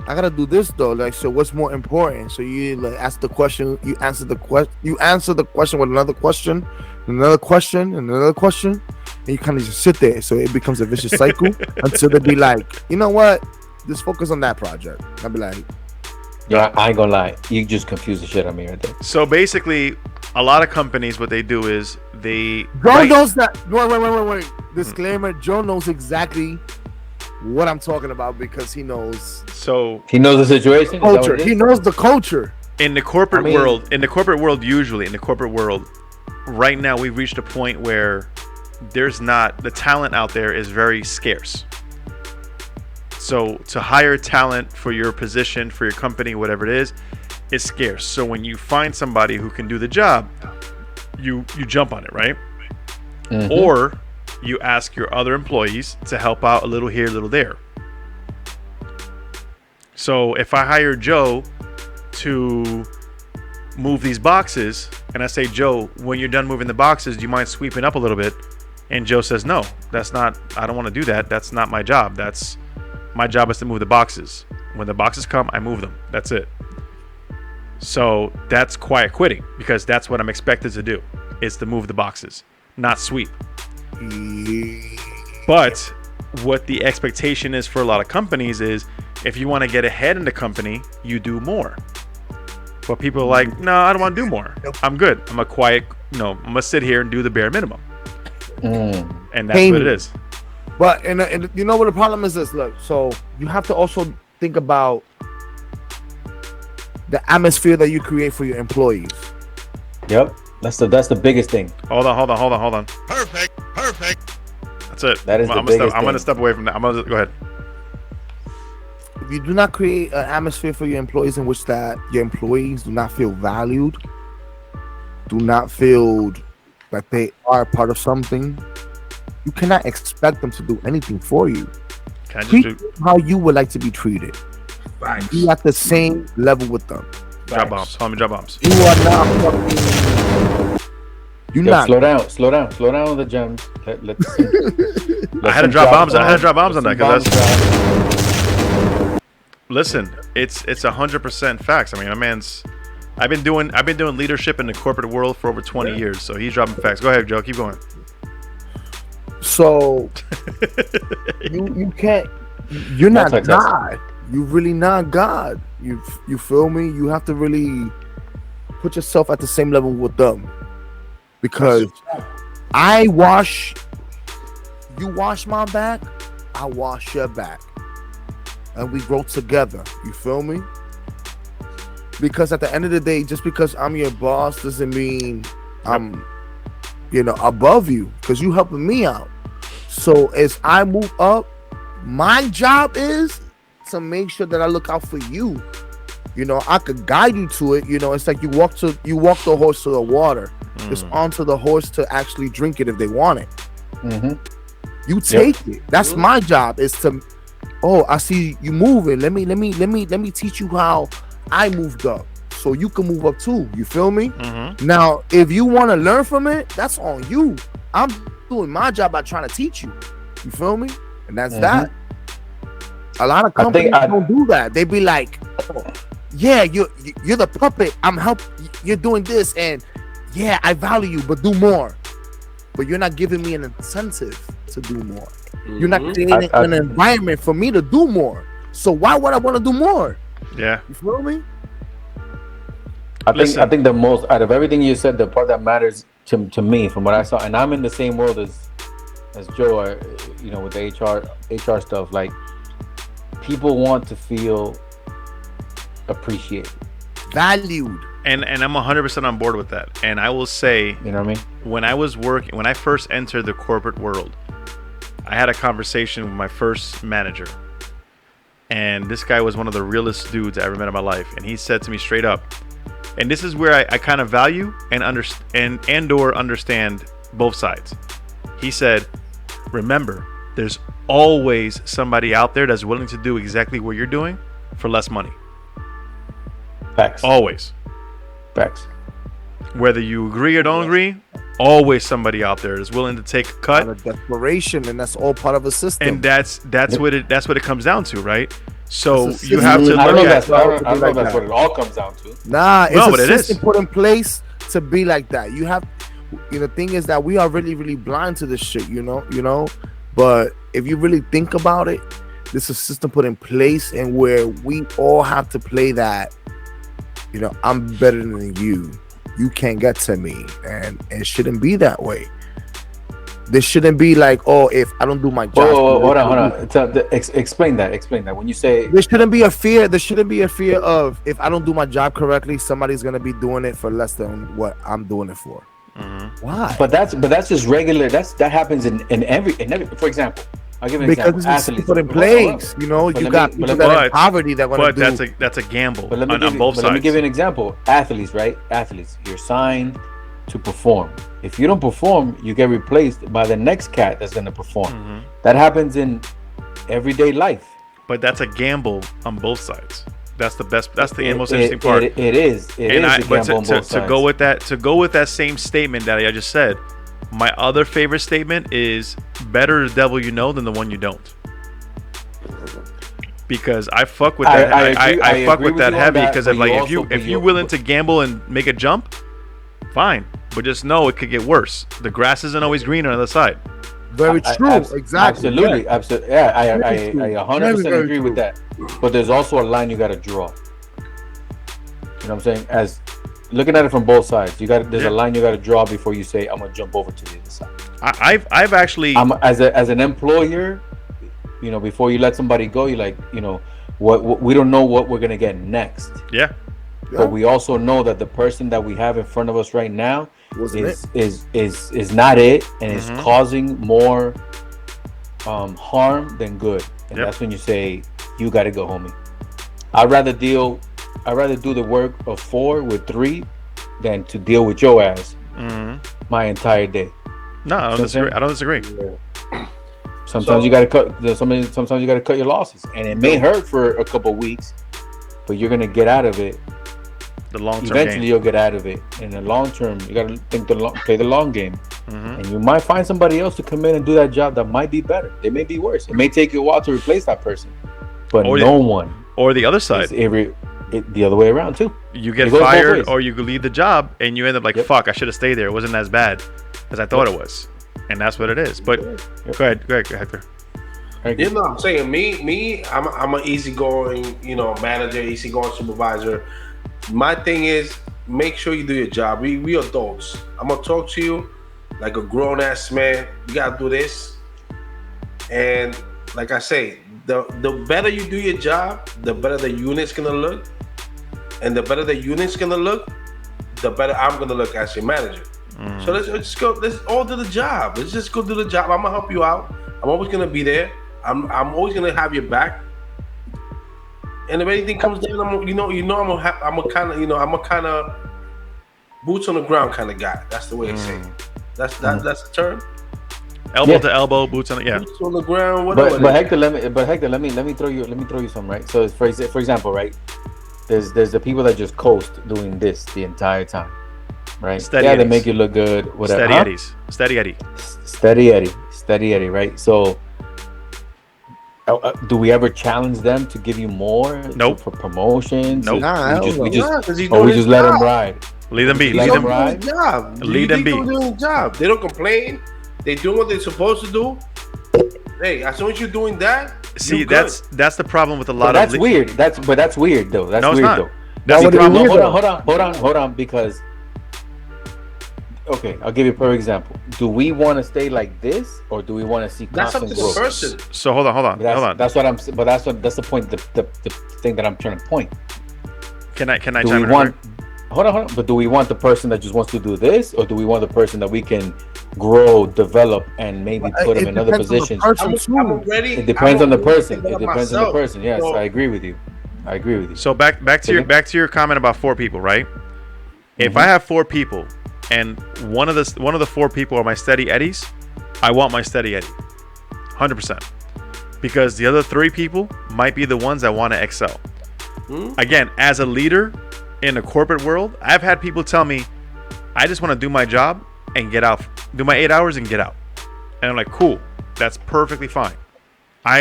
I gotta do this though. Like, so what's more important? So you like ask the question, you answer the question, you answer the question with another question, another question, and another question, and you kind of just sit there. So it becomes a vicious cycle until they be like, you know what? Just focus on that project. I'll be like,
Yeah, I ain't gonna lie. You just confused the shit out of me right there.
So basically, a lot of companies, what they do is they.
Joe knows that. Wait. Disclaimer: Joe knows exactly what I'm talking about because he knows.
So
He knows the situation. Is that what
Culture.
it is?
He knows the culture.
in the corporate world, right now we've reached a point where there's not the talent out there is very scarce. So to hire talent for your position, for your company, whatever it is scarce. So when you find somebody who can do the job, you jump on it, right? Or you ask your other employees to help out a little here, a little there. So if I hire Joe to move these boxes and I say, Joe, when you're done moving the boxes, do you mind sweeping up a little bit? And Joe says, no, I don't want to do that. That's not my job. My job is to move the boxes. When the boxes come, I move them. That's it. So that's quiet quitting because that's what I'm expected to do is to move the boxes, not sweep. But what the expectation is for a lot of companies is if you want to get ahead in the company, you do more. But people are like, no, I don't want to do more. I'm good. I'm I'm gonna sit here and do the bare minimum. And that's what it is.
But and you know what the problem is? This look. So you have to also think about the atmosphere that you create for your employees.
Yep, that's the biggest thing.
Hold on.
Perfect.
That's it.
That is
I'm
the biggest
gonna
thing.
step away from that. Go ahead.
If you do not create an atmosphere for your employees in which that your employees do not feel valued, do not feel that they are part of something, you cannot expect them to do anything for you.
Can I just
Treat
do
them how you would like to be treated. Be at the same level with them.
drop bombs? Call me drop bombs.
You are not fucking. You're
Yo,
not.
slow down with the gems.
I had to drop bombs on that because listen, it's 100% facts. I mean, my man's. I've been doing leadership in the corporate world for over 20 years, so he's dropping facts. Go ahead, Joe. Keep going.
So you can't. You're not God. You really not God. You feel me? You have to really put yourself at the same level with them, because you wash my back, I wash your back, and we grow together. You feel me? Because at the end of the day, just because I'm your boss doesn't mean I'm, above you, because you helping me out. So as I move up, my job is to make sure that I look out for you. I could guide you to it. It's like you walk the horse to the water. It's onto the horse to actually drink it if they want it. You take it. That's my job. Is to, I see you moving. Let me teach you how I moved up, so you can move up too. You feel me? Now, if you want to learn from it, that's on you. I'm doing my job by trying to teach you. You feel me? And that's that. A lot of companies don't do that. They be like, yeah, you're the puppet. I'm you're doing this, and yeah, I value you, but do more. But you're not giving me an incentive to do more. You're not creating an environment for me to do more. So why would I want to do more?
Yeah.
You feel me?
I think the most out of everything you said, the part that matters to me from what I saw, and I'm in the same world as Joe, with the HR stuff, like people want to feel appreciated,
valued,
and I'm 100% on board with that. And I will say,
you know what I mean?
When I first entered the corporate world, I had a conversation with my first manager, and this guy was one of the realest dudes I ever met in my life. And he said to me straight up, and this is where I kind of value and understand both sides. He said, remember, there's always somebody out there that's willing to do exactly what you're doing for less money.
Facts.
Always.
Facts.
Whether you agree or don't agree, always somebody out there is willing to take a cut.
Out of desperation, and that's all part of a system.
And that's what it comes down to, right? So
It's a
you have to
system.
I don't know
look
that's,
at.
I don't know
Like
that's
that.
what it all comes down to.
Nah, it's
No,
a
but it
system
is.
put in place to be like that. You have, the thing is that we are really, really blind to this shit, you know. But if you really think about it, this is a system put in place, and where we all have to play that. I'm better than you. You can't get to me, and it shouldn't be that way. This shouldn't be like, oh, if I don't do my job.
Hold on. Explain that. When you say
There shouldn't be a fear. There shouldn't be a fear of, if I don't do my job correctly, somebody's gonna be doing it for less than what I'm doing it for. Why?
but that's just regular. That happens in every. For example, I'll give you an
Because
example.
it's
Athletes
put in
Hold on.
place.
But
You
let
got
me-
people
but
that are
let-
in poverty that want to
But
do.
that's a gamble
But let me
on
give you,
both
but
sides.
let me give you an example. Athletes, right? Athletes, you're signed to perform. If you don't perform, you get replaced by the next cat that's going to perform. That happens in everyday life.
But that's a gamble on both sides. That's the best. That's the most interesting part.
It is. It is a
But
gamble on both
to
sides.
go with that same statement that I just said, my other favorite statement is better the devil you know than the one you don't. Because I fuck with that. I fuck
agree
with
with
that
you on
heavy.
that,
Because
but
like
you
if
also-
you're willing to gamble and make a jump, fine. But just know it could get worse. The grass isn't always greener on the other side.
Very true. Exactly.
Absolutely.
Yeah.
Absolutely. Yeah, I
Very true.
100%
Very
agree with
true.
that. But there's also a line you got to draw. You know what I'm saying? As looking at it from both sides, there's a line you got to draw before you say I'm gonna jump over to the other side.
I've actually.
As an employer, before you let somebody go, you're like, what we don't know what we're gonna get next.
Yeah.
But we also know that the person that we have in front of us right now
Wasn't
is not it, and is causing more harm than good. And that's when you say you got to go, homie. I'd rather do the work of 4 with 3 than to deal with your ass my entire day.
No, I don't disagree. I don't disagree.
Sometimes you got to cut. Sometimes you got to cut your losses, and it may hurt for a couple weeks, but you're gonna get out of it.
The long term
Eventually,
game.
you'll get out of it. In the long term, you got to play the long game, and you might find somebody else to come in and do that job that might be better. They may be worse. It may take you a while to replace that person, but
Or
no one
Or the other side.
is the other way around too.
You get
It goes both
fired
ways.
or you leave the job and you end up like, fuck, I should have stayed there. It wasn't as bad as I thought it was. And that's what it is. But go ahead, Hector.
You know what I'm saying? Me, I'm an easygoing, manager, easygoing supervisor. My thing is, make sure you do your job. We adults. I'm gonna talk to you like a grown ass man. You gotta do this. And like I say, the better you do your job, the better the unit's gonna look. And the better the unit's gonna look, the better I'm gonna look as your manager. So let's go. Let's all do the job. Let's just go do the job. I'm gonna help you out. I'm always gonna be there. I'm always gonna have your back. And if anything comes down, I'm a kind of boots on the ground kind of guy. That's the way to say it. That's the term.
Elbow to elbow, boots on the
Boots on the ground. Whatever.
But Hector, let me throw you some, right. So for example, right, there's the people that just coast doing this the entire time, right?
Steady
They
Eddies.
make you look good, whatever.
Steady
Huh?
Eddies. Steady Eddie.
Steady Eddie, right? So do we ever challenge them to give you more?
Nope.
For promotions?
Nope.
Nah,
we just
he's
or we
doing
just
his
let him
job.
ride.
Leave them be.
Let
Leave
them
them.
ride.
Job.
Lead them be.
They're doing their job. They don't complain. They doing what they're supposed to do. Hey, as soon as you're doing that,
See,
you're good.
that's the problem with a
But
lot
that's
of.
weird. That's weird though. That's
No, it's
weird
not.
though.
That's the
Why would it be
problem.
weird?
Hold on, because okay, I'll give you a perfect example. Do we want to stay like this, or do we want to see
That's up
constant
to the
growth?
person.
So hold on.
That's what I'm. But that's the point. The thing that I'm trying to point.
Can I
Do
chime
we
in?
want? Hold on. But do we want the person that just wants to do this, or do we want the person that we can grow, develop, and maybe put them in other positions?
I'm ready.
It depends on the person. It depends on the person. Yes,
So,
I agree with you.
So back to your comment about 4 people, right? If I have 4 people and one of the 4 people are my steady eddies, I want my steady eddy. 100%. Because the other 3 people might be the ones that want to excel. Again, as a leader in the corporate world, I've had people tell me, I just want to do my job and get out, do my 8 hours and get out. And I'm like, cool, that's perfectly fine. I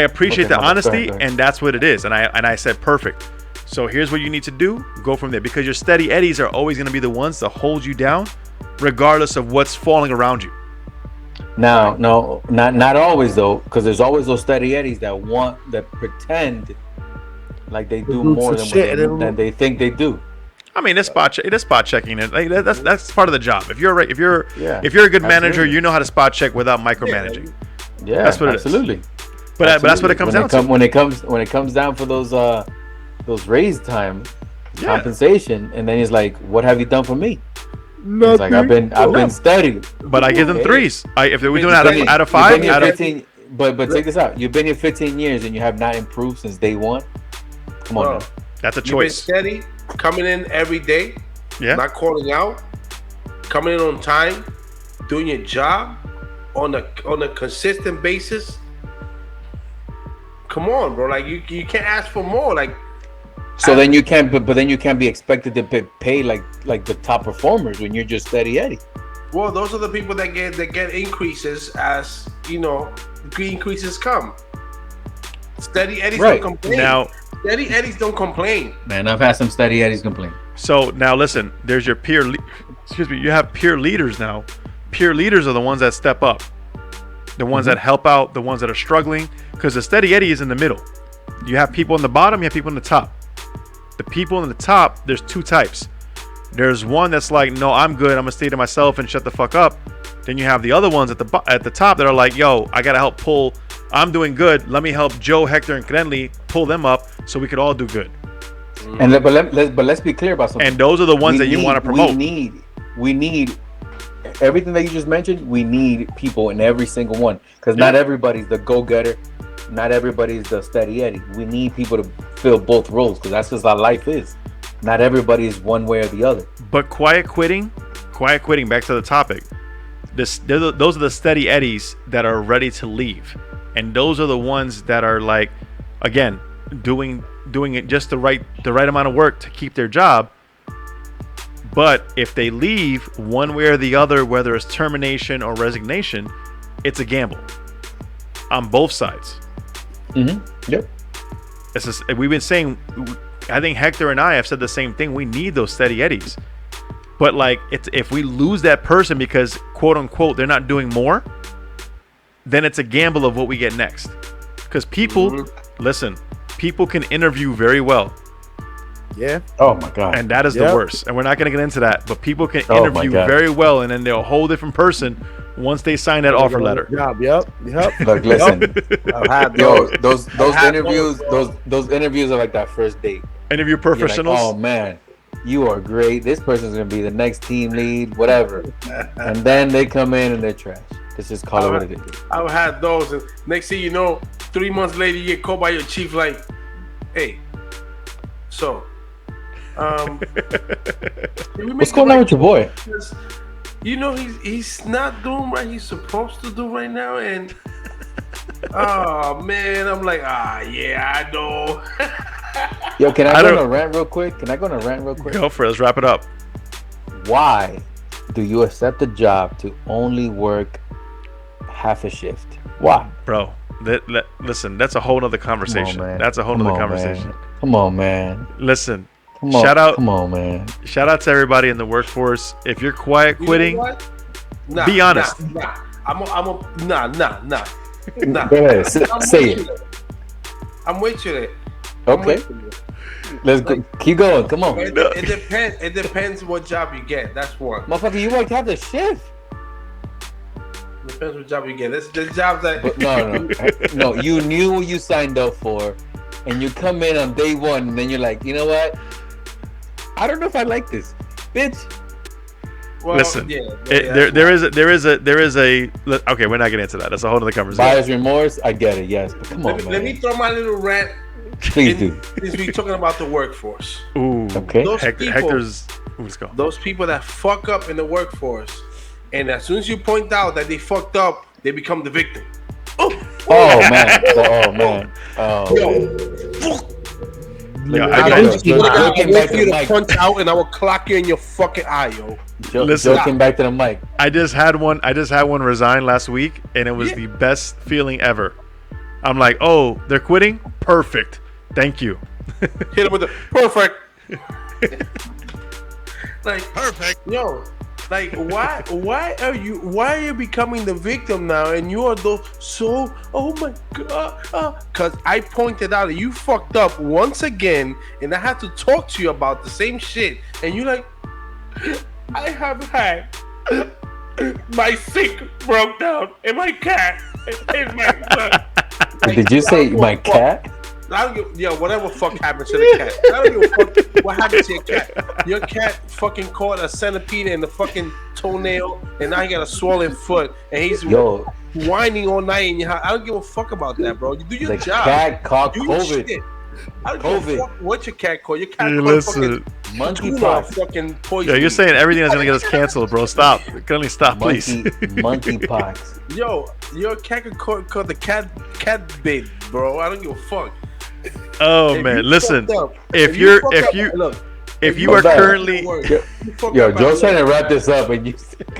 appreciate the honesty, go ahead. And that's what it is. And I said, perfect. So here's what you need to do. Go from there, because your steady eddies are always going to be the ones that hold you down, regardless of what's falling around you.
Now, no, not always though, because there's always those steady eddies that pretend like they do more than they think they do.
I mean, it's spot checking. Like, that's part of the job. If you're a good manager, you know how to spot check without micromanaging.
Yeah,
that's what
absolutely.
It is. But that's what it comes down to.
When it comes down for those raise time compensation, and then he's like, "What have you done for me?" Nothing. It's like I've been studying.
But I give them 3s. If they're doing out of 5,
but check this out. You've been here 15 years and you have not improved since day 1. Come on, now.
That's a choice.
You've been steady, coming in every day, not calling out, coming in on time, doing your job on a consistent basis. Come on, bro. Like you can't ask for more. Like,
so then you can't, but then you can't be expected to pay like the top performers when you're just steady Eddie.
Well, those are the people that get increases as increases come. Steady Eddies don't complain. Now, steady Eddies don't complain.
Man, I've had some steady Eddies complain.
So now listen, there's your you have peer leaders now. Peer leaders are the ones that step up, the ones that help out, the ones that are struggling. Because the steady Eddie is in the middle. You have people in the bottom, you have people in the top. The people in the top, there's 2 types. There's one that's like, no, I'm good, I'm gonna stay to myself and shut the fuck up. Then you have the other ones at the top that are like, yo, I gotta help pull. I'm doing good. Let me help Joe, Hector, and Crenly pull them up so we could all do good.
And but let's be clear about something.
And those are the ones you want to promote.
We need everything that you just mentioned. We need people in every single one, because not everybody's the go-getter. Not everybody's the steady Eddie. We need people to fill both roles, because that's just how life is. Not everybody is one way or the other.
But quiet quitting. Back to the topic. Those are the steady Eddies that are ready to leave, and those are the ones that are like, again, doing it just the right amount of work to keep their job. But if they leave one way or the other, whether it's termination or resignation, it's a gamble on both sides.
Yep.
It's just, we've been saying, I think Hector and I have said the same thing. We need those steady Eddies. But like, if we lose that person because quote unquote they're not doing more, then it's a gamble of what we get next. Because people, listen, people can interview very well.
Yeah.
Oh my God.
And that is the worst. And we're not going to get into that. But people can interview very well, and then they're a whole different person once they sign that offer letter.
Yep.
Look, listen. Those interviews are like that first date.
Interview professionals.
Like, oh man, you are great. This person's gonna be the next team lead, whatever. And then they come in and they're trash. Let's just call it what it is.
I've had those, and next thing you know, 3 months later, you get called by your chief like, "Hey, so,
what's going on with your boy?
You know he's not doing what he's supposed to do right now, and oh man, I'm like, yeah, I know."
Yo, can I go on a rant real quick?
Go for it. Let's wrap it up.
Why do you accept a job to only work half a shift? Why?
Bro, listen, that's a whole nother conversation.
Come on, man.
Listen,
shout out. Come on, man.
Shout out to everybody in the workforce. If you're quiet quitting, be honest.
Nah.
Go ahead. Say it.
I'm with you there.
Okay. Let's go. Keep going. Come on.
It depends what job you get. That's one.
Motherfucker, you worked half the shift.
Depends what job you get. There's jobs that.
But no. You knew what you signed up for, and you come in on day one, and then you're like, you know what? I don't know if I like this, bitch.
Well,
listen, there is a. Okay, we're not getting into that. That's a whole other conversation.
Buyer's remorse. I get it. Yes, but come on, man.
Let me throw my little rant.
Please do.
Since we're talking about the workforce.
Ooh.
Okay.
Hector's. Let's go.
Those people that fuck up in the workforce, and as soon as you point out that they fucked up, they become the victim.
Oh man. Oh man. Oh man.
Yeah,
Look,
I
I
look,
will
look, joking back
for
to
you
the
to
mic.
punch out, and I will clock you in your fucking eye, yo.
Listen.
Joking back to the mic.
I just had one resign last week, and it was
Yeah.
the best feeling ever. I'm like, oh, they're quitting? Perfect. Thank you.
Hit him with the perfect. Like,
Perfect.
yo, like, why are you becoming the victim now? And you are so, oh my god, because I pointed out that you fucked up once again, and I had to talk to you about the same shit, and you like, I have had my sink broke down, and my cat, and my son. Like,
Did you say
I don't
my
give a fuck.
cat?
I don't give, yo, whatever fuck happened to the cat. I don't give a fuck what happened to your cat. Your cat fucking caught a centipede in the fucking toenail, and now he got a swollen foot, and he's
Yo,
whining all night in your house. I don't give a fuck about that, bro. You do your
the
job.
cat caught
Do your
COVID.
shit. I don't give a fuck what your cat caught. Your cat
Hey,
caught
listen.
fucking tuna
Monkeypox.
fucking poison.
Yeah, you're saying everything that's gonna get us canceled, bro. Stop. Krenly, stop, please.
Monkeypox.
Yo, your cat caught the cat bit, bro. I don't give a fuck.
Oh
If
man,
you
listen.
fucked up-
If you are
Hold on.
currently
Yo, Joe's trying to wrap this up, and you.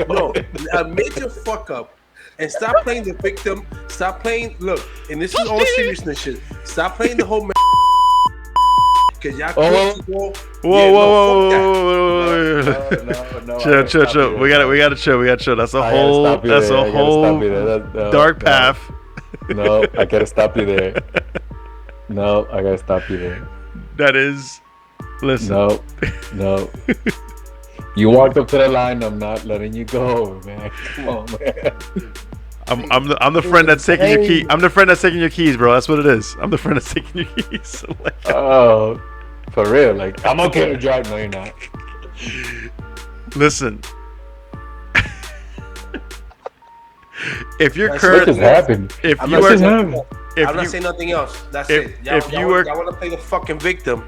No, a major fuck up. And stop playing the victim. Stop playing. Look, and this is all seriousness shit. Stop playing the whole. Because y'all
Oh.
quit to go.
whoa.
No,
Chill. We gotta chill. That's a whole dark path.
No, I gotta stop you there. No, I gotta stop you there.
That is, listen.
No. You walked up to the line. I'm not letting you go, man. Come on, man.
I'm the friend that's taking your key. I'm the friend that's taking your keys, bro. That's what it is. I'm the friend that's taking your keys. Like,
Oh, for real? Like, I'm okay to drive. No, you're not.
listen. If you're
That's
What
current,
just happened?
if
I'm
you
not
are,
saying nothing.
if
I'm not
you,
saying nothing else. That's
if-
it.
if you
y'all
were-
want to play the fucking victim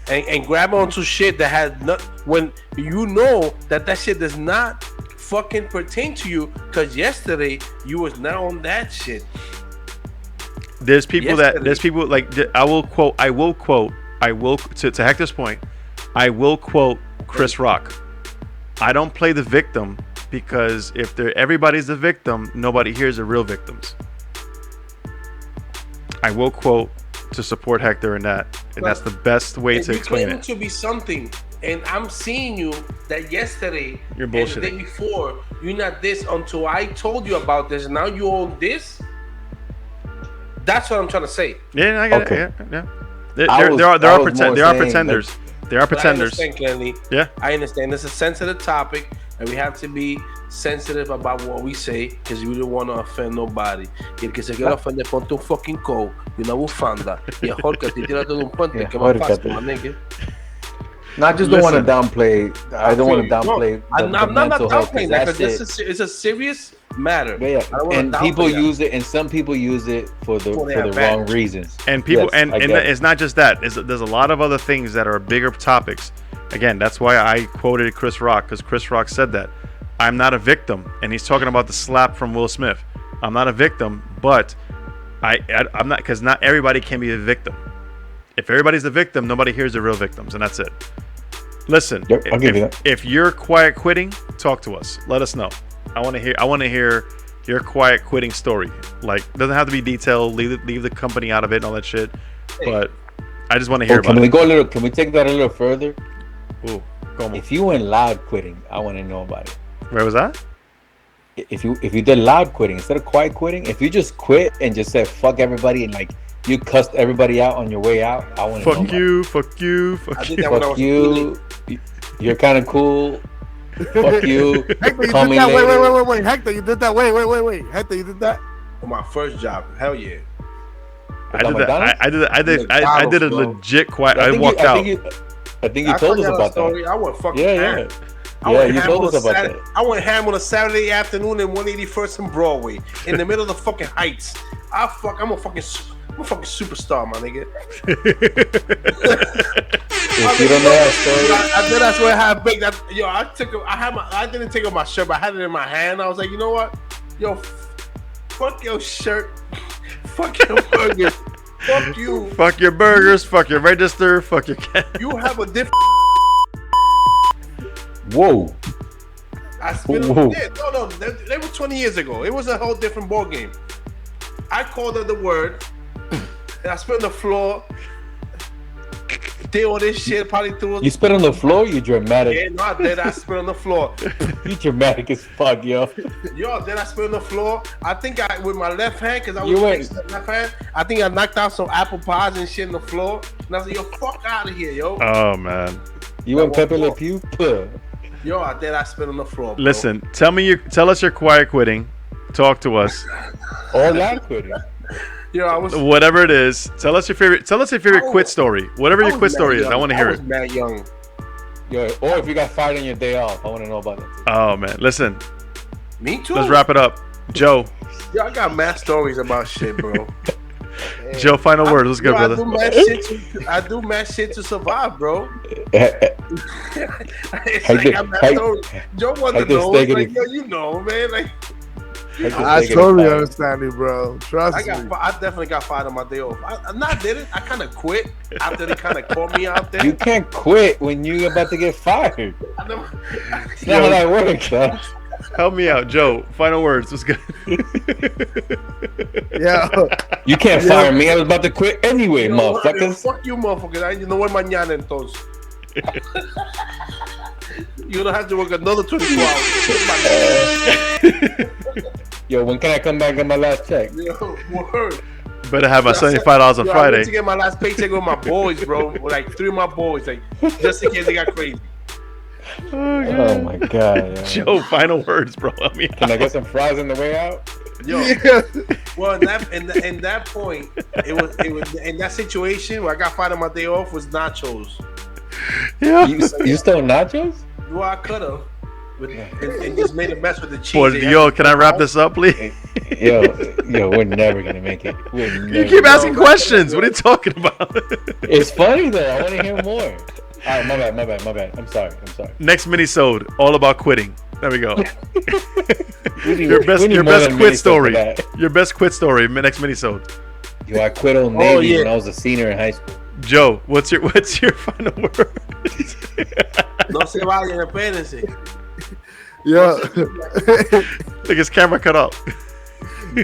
and grab onto shit that had not, when you know that shit does not fucking pertain to you, because yesterday you was not on that shit.
there's people
Yesterday.
like, I will quote to Hector's point, I will quote Chris Rock. I don't play the victim because if everybody's the victim, nobody hears the real victims. I will quote to support Hector in that, and that's the best way to explain
You
it.
to be something, and I'm seeing you that yesterday
You're
and the
bullshitting.
day before you're not this until I told you about this. Now you own this. That's what I'm trying to say.
Yeah, I get
Okay.
it. Yeah.
I
There
was-
are
I was more saying,
pretenders. There are
But
pretenders.
I understand, Crenly.
Yeah.
I understand. It's a sensitive topic, and we have to be sensitive about what we say because we don't want to offend nobody. Y el que se quiera ofender, ponte un fucking coat y una bufanda y ahórcate y tírate de un puente, que más fácil,
ahórcate.
my nigga.
No, I just don't want to
Listen.
downplay. I don't want to downplay.
I'm
the
not
mental health,
downplaying
'cause
that
that's
because
it.
it's a serious matter.
Yeah,
I don't wanna
and
downplay
people
that.
use it, and some people use it for the
For
for
their
the wrong
advantage.
reasons.
And people,
Yes,
and
I get it.
it's not just that. There's a lot of other things that are bigger topics. Again, that's why I quoted Chris Rock, because Chris Rock said that I'm not a victim, and he's talking about the slap from Will Smith. I'm not a victim, but I'm not, because not everybody can be a victim. If everybody's the victim, nobody hears the real victims, and that's it. Listen,
Yep, I'll give you that.
if you're quiet quitting, talk to us. Let us know. I want to hear your quiet quitting story. Like, doesn't have to be detailed. Leave the company out of it and all that shit. But I just want to hear
Can
about
we
it.
go a little? Can we take that a little further?
Ooh, como.
If you went loud quitting, I want to know about it.
Where was that?
If you did loud quitting instead of quiet quitting, if you just quit and just said fuck everybody and like you cussed everybody out on your way out, I want to know.
Fuck you, fuck you,
I
fuck
did
you.
that when I
Fuck
was really-
you. You're kind of cool. Fuck you.
Hector, you
Call
did
me
that.
later.
Wait. Hector, you did that. Wait. Hector, you did that.
on my first job. Hell yeah.
I did that.
McDonald's?
I did a
McDonald's, bro.
legit quiet. I
think
walked
you,
out.
I think you told us
forgot
about
story.
that.
I went fucking
Yeah,
ham.
yeah.
I
Yeah,
went
you
ham
told
on
us
a
about
Sat-
that.
I went ham on a Saturday afternoon in 181st and Broadway, in the middle of the fucking Heights. I'm a fucking superstar, my nigga.
If you don't know that story,
I did. That's where I had big. I didn't take off my shirt, but I had it in my hand. I was like, you know what, yo, Fuck your shirt. Fuck your burgers. Fuck you.
Fuck your burgers. Fuck your register. Fuck your cat.
You have a different.
Whoa.
I spit
Whoa.
on. Yeah, no. They were 20 years ago. It was a whole different ball game. I called her the word, and I spit on the floor. Did all this shit. Probably threw.
You spit on the floor? You dramatic.
Yeah, no, I did. I spit on the floor.
You dramatic as fuck, yo.
Yo, then I spit on the floor. I think I with my left hand, because I
You
was
went-
fixing the left hand. I think I knocked out some apple pies and shit on the floor. And I said, yo, fuck out of here, yo.
Oh man.
You went Pepe Le Pew? Puh.
Yo, I did. I spit on the floor. Bro.
Listen, tell us you're quiet quitting. Talk to us.
All that quitting.
Yo, I was.
Whatever it is, tell us your favorite quit story. Whatever your quit story is, I want to hear
I was
it.
mad young.
Yo, or if you got fired on your day off, I want to know about that too.
Oh man, listen,
Me too.
let's wrap it up. Joe,
Yo, I got mad stories about shit, bro.
Joe, final word. Let's go,
Yo,
brother.
I do mad shit to survive, bro.
It's
I got mad stories. Joe wanted to
Hector's
know.
taking
Like,
it.
yo, you know, man. Like,
I totally understand you, bro. Trust me.
I definitely got fired on my day off. I didn't. I kind of quit after they kind of called me out there.
You can't quit when you're about to get fired.
I never,
That's not how that works, huh?
Help me out, Joe. Final words. Let's go.
Yeah.
You can't fire me. I was about to quit anyway,
you know what?
motherfuckers.
Fuck you, motherfuckers. You know what, mañana entonces. You don't have to work another 24 hours.
Yo, when can I come back and get my last check?
Yo, word.
Better have my $75 on
Yo, I
Friday.
went to get my last paycheck with my boys, bro. With like 3 of my boys, like just in case they got crazy.
Oh my god. Yo.
Joe, final words, bro. Help me
Can I
out.
get some fries on the way out?
Yo,
Yeah.
well, in that point, it was in that situation where I got fired on my day off was nachos.
Yeah.
You still nachos?
Well, I could have, and just made a mess with the cheese.
Boy,
They
yo,
had-
can I wrap this up, please?
Yo, we're never gonna make it.
You keep asking questions. What are you talking about?
It's funny though. I want to hear more. All right, my bad. I'm sorry.
Next mini-sode, all about quitting. There we go.
We need-
Your best
we need more
quit
than mini-sode
story.
for that.
Your best quit story. Next mini-sode.
Yo, I quit Old Navy
yeah.
when I was a senior in high school.
Joe, what's your final word?
No se vayan, espérense.
Yeah.
Like his camera cut off.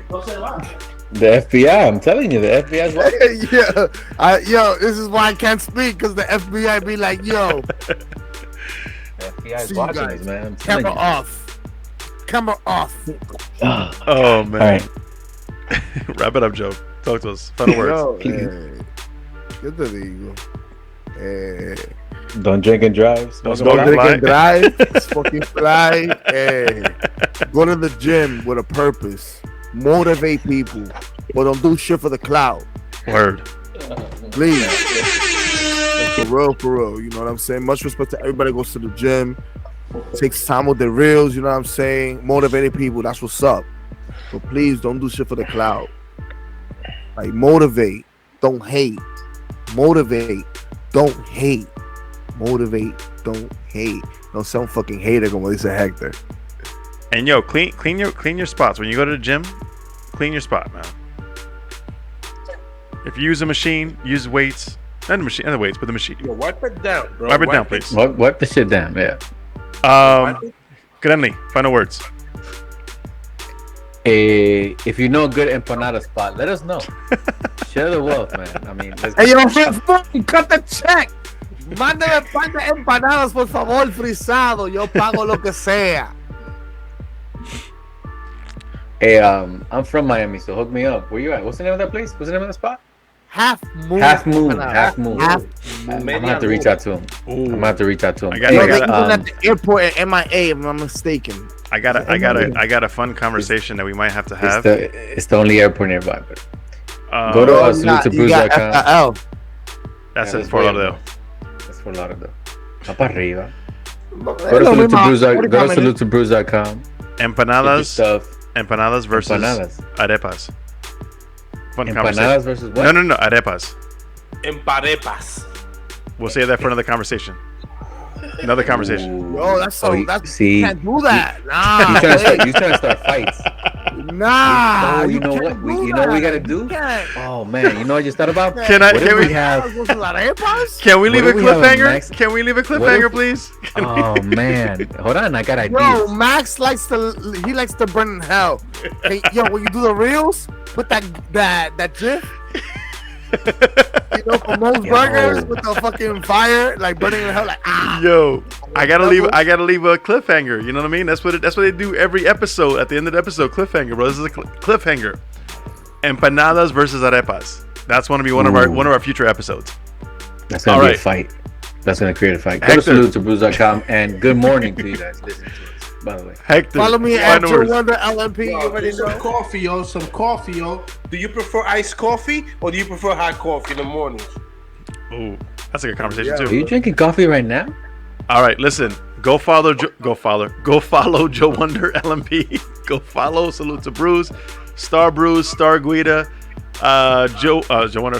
No se vayan.
The FBI, I'm telling you, the FBI's watching.
Yo, this is why I can't speak, because the FBI be like, yo,
The FBI's
See you
watching
guys.
us, man. I'm telling
camera
you.
off. Camera off.
Oh man.
All right.
Wrap it up, Joe. Talk to us. Final words.
Yo,
Please.
¿Qué te digo?
Don't drink and drive. Smoke
Don't
a
smoke
blunt.
and
Drink and drive. It's fucking fly. Go to the gym with a purpose. Motivate people. But don't do shit for the cloud.
Word.
Please. For real. You know what I'm saying? Much respect to everybody who goes to the gym. Takes time with the reels, you know what I'm saying? Motivating people, that's what's up. But please don't do shit for the cloud. Like, motivate, don't hate. Motivate, don't hate. Motivate, don't hate. No, some fucking hater como dice Hector.
And yo, clean your spots when you go to the gym. Clean your spot, man. If you use a machine, use weights. Not the machine, not the weights, but the machine.
Yo, wipe it down, bro.
Wipe it down, please.
Wipe the shit down, yeah.
Crenly, final words.
If you know a good empanada spot, let us know. Share the wealth, man. I mean, let's
Hey, yo, fucking cut the check. Mándame un par de empanadas, por favor, frisado. Yo pago lo que sea.
Hey, I'm from Miami, so hook me up. Where you at? What's the name of that place? What's the name of the spot?
Half moon.
Half Moon.
empanada.
Half Moon.
Half
I'm gonna have to reach out to him. I'm gonna have to reach out to him.
I got-
Yo,
I
they
got-
even at the airport at MIA, if I'm mistaken.
I got a fun conversation that we might have to have.
It's the only airport nearby. But
Um,
go to
You
us.
got
salutebruise.com.
FIL.
That's
Yeah,
in Fort
way
Lauderdale.
above. That's Fort Lauderdale. Up arriba. Go to
Es lo mismo,
salutebruise.com.
Empanadas,
Stuff.
empanadas versus
Empanadas.
arepas. Fun conversation.
Empanadas versus what?
No, arepas.
Emparepas.
We'll save that for another conversation. Another conversation.
Yo, that's so.
Oh,
That's
see,
can't do that.
You
Nah,
trying
wait.
to start fights.
Nah,
Oh, you know
can't
what?
do
You know what we gotta
that.
do?
You can't.
Oh man, you know what I just thought about?
Can
What if
we
we have?
Those arepas?
can we leave a
What if we have a
cliffhanger?
Max-
Can we leave a
What
cliffhanger,
if-
please?
Oh man, hold on, I got ideas.
Yo, Max likes to burn in hell. Hey, yo, when you do the reels, put that gif. You know, for most
Yo.
burgers with the fucking fire, like burning in hell, like
Yo, I gotta leave a cliffhanger. You know what I mean? That's what they do every episode. At the end of the episode, cliffhanger, bro. This is a cliffhanger. Empanadas versus arepas. That's going to be one of our future episodes.
That's gonna
All
be
right.
a fight. That's gonna create a fight. Go
Hector.
to salute2brews.com and good morning to you guys listening to us. By the way,
Hector,
follow me at
final
Joe
words.
Wonder LMP. You
Yo,
already
do some
know.
coffee, yo. Some coffee, yo. Do you prefer iced coffee or do you prefer hot coffee in the mornings?
Ooh, that's a good conversation
are
too.
you drinking coffee right now?
All right, listen. Go follow Joe Wonder LMP. Go follow Salute to Brews, Star Brews, Star Guida, Joe Wonder,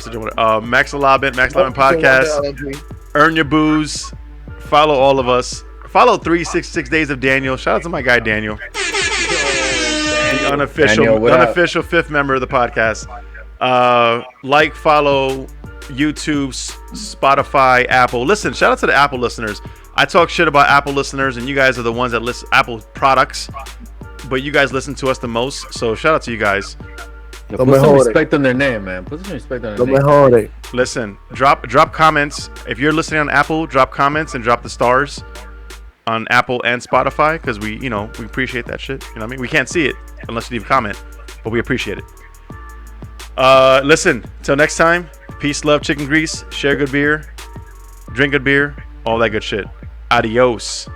Max Alabin Podcast. Earn your booze. Follow all of us. Follow 366 Days of Daniel. Shout out to my guy Daniel, the unofficial fifth member of the podcast. Follow YouTube, Spotify, Apple. Listen, shout out to the Apple listeners. I talk shit about Apple listeners, and you guys are the ones that listen Apple products, but you guys listen to us the most. So shout out to you guys.
Yo, put some respect on their name, man. Put some respect on their name.
Listen, drop comments. If you're listening on Apple, drop comments and drop the stars on Apple and Spotify, because we appreciate that shit. You know what I mean? We can't see it unless you leave a comment, but we appreciate it. Listen, till next time, peace, love, chicken grease, share good beer, drink good beer, all that good shit. Adios.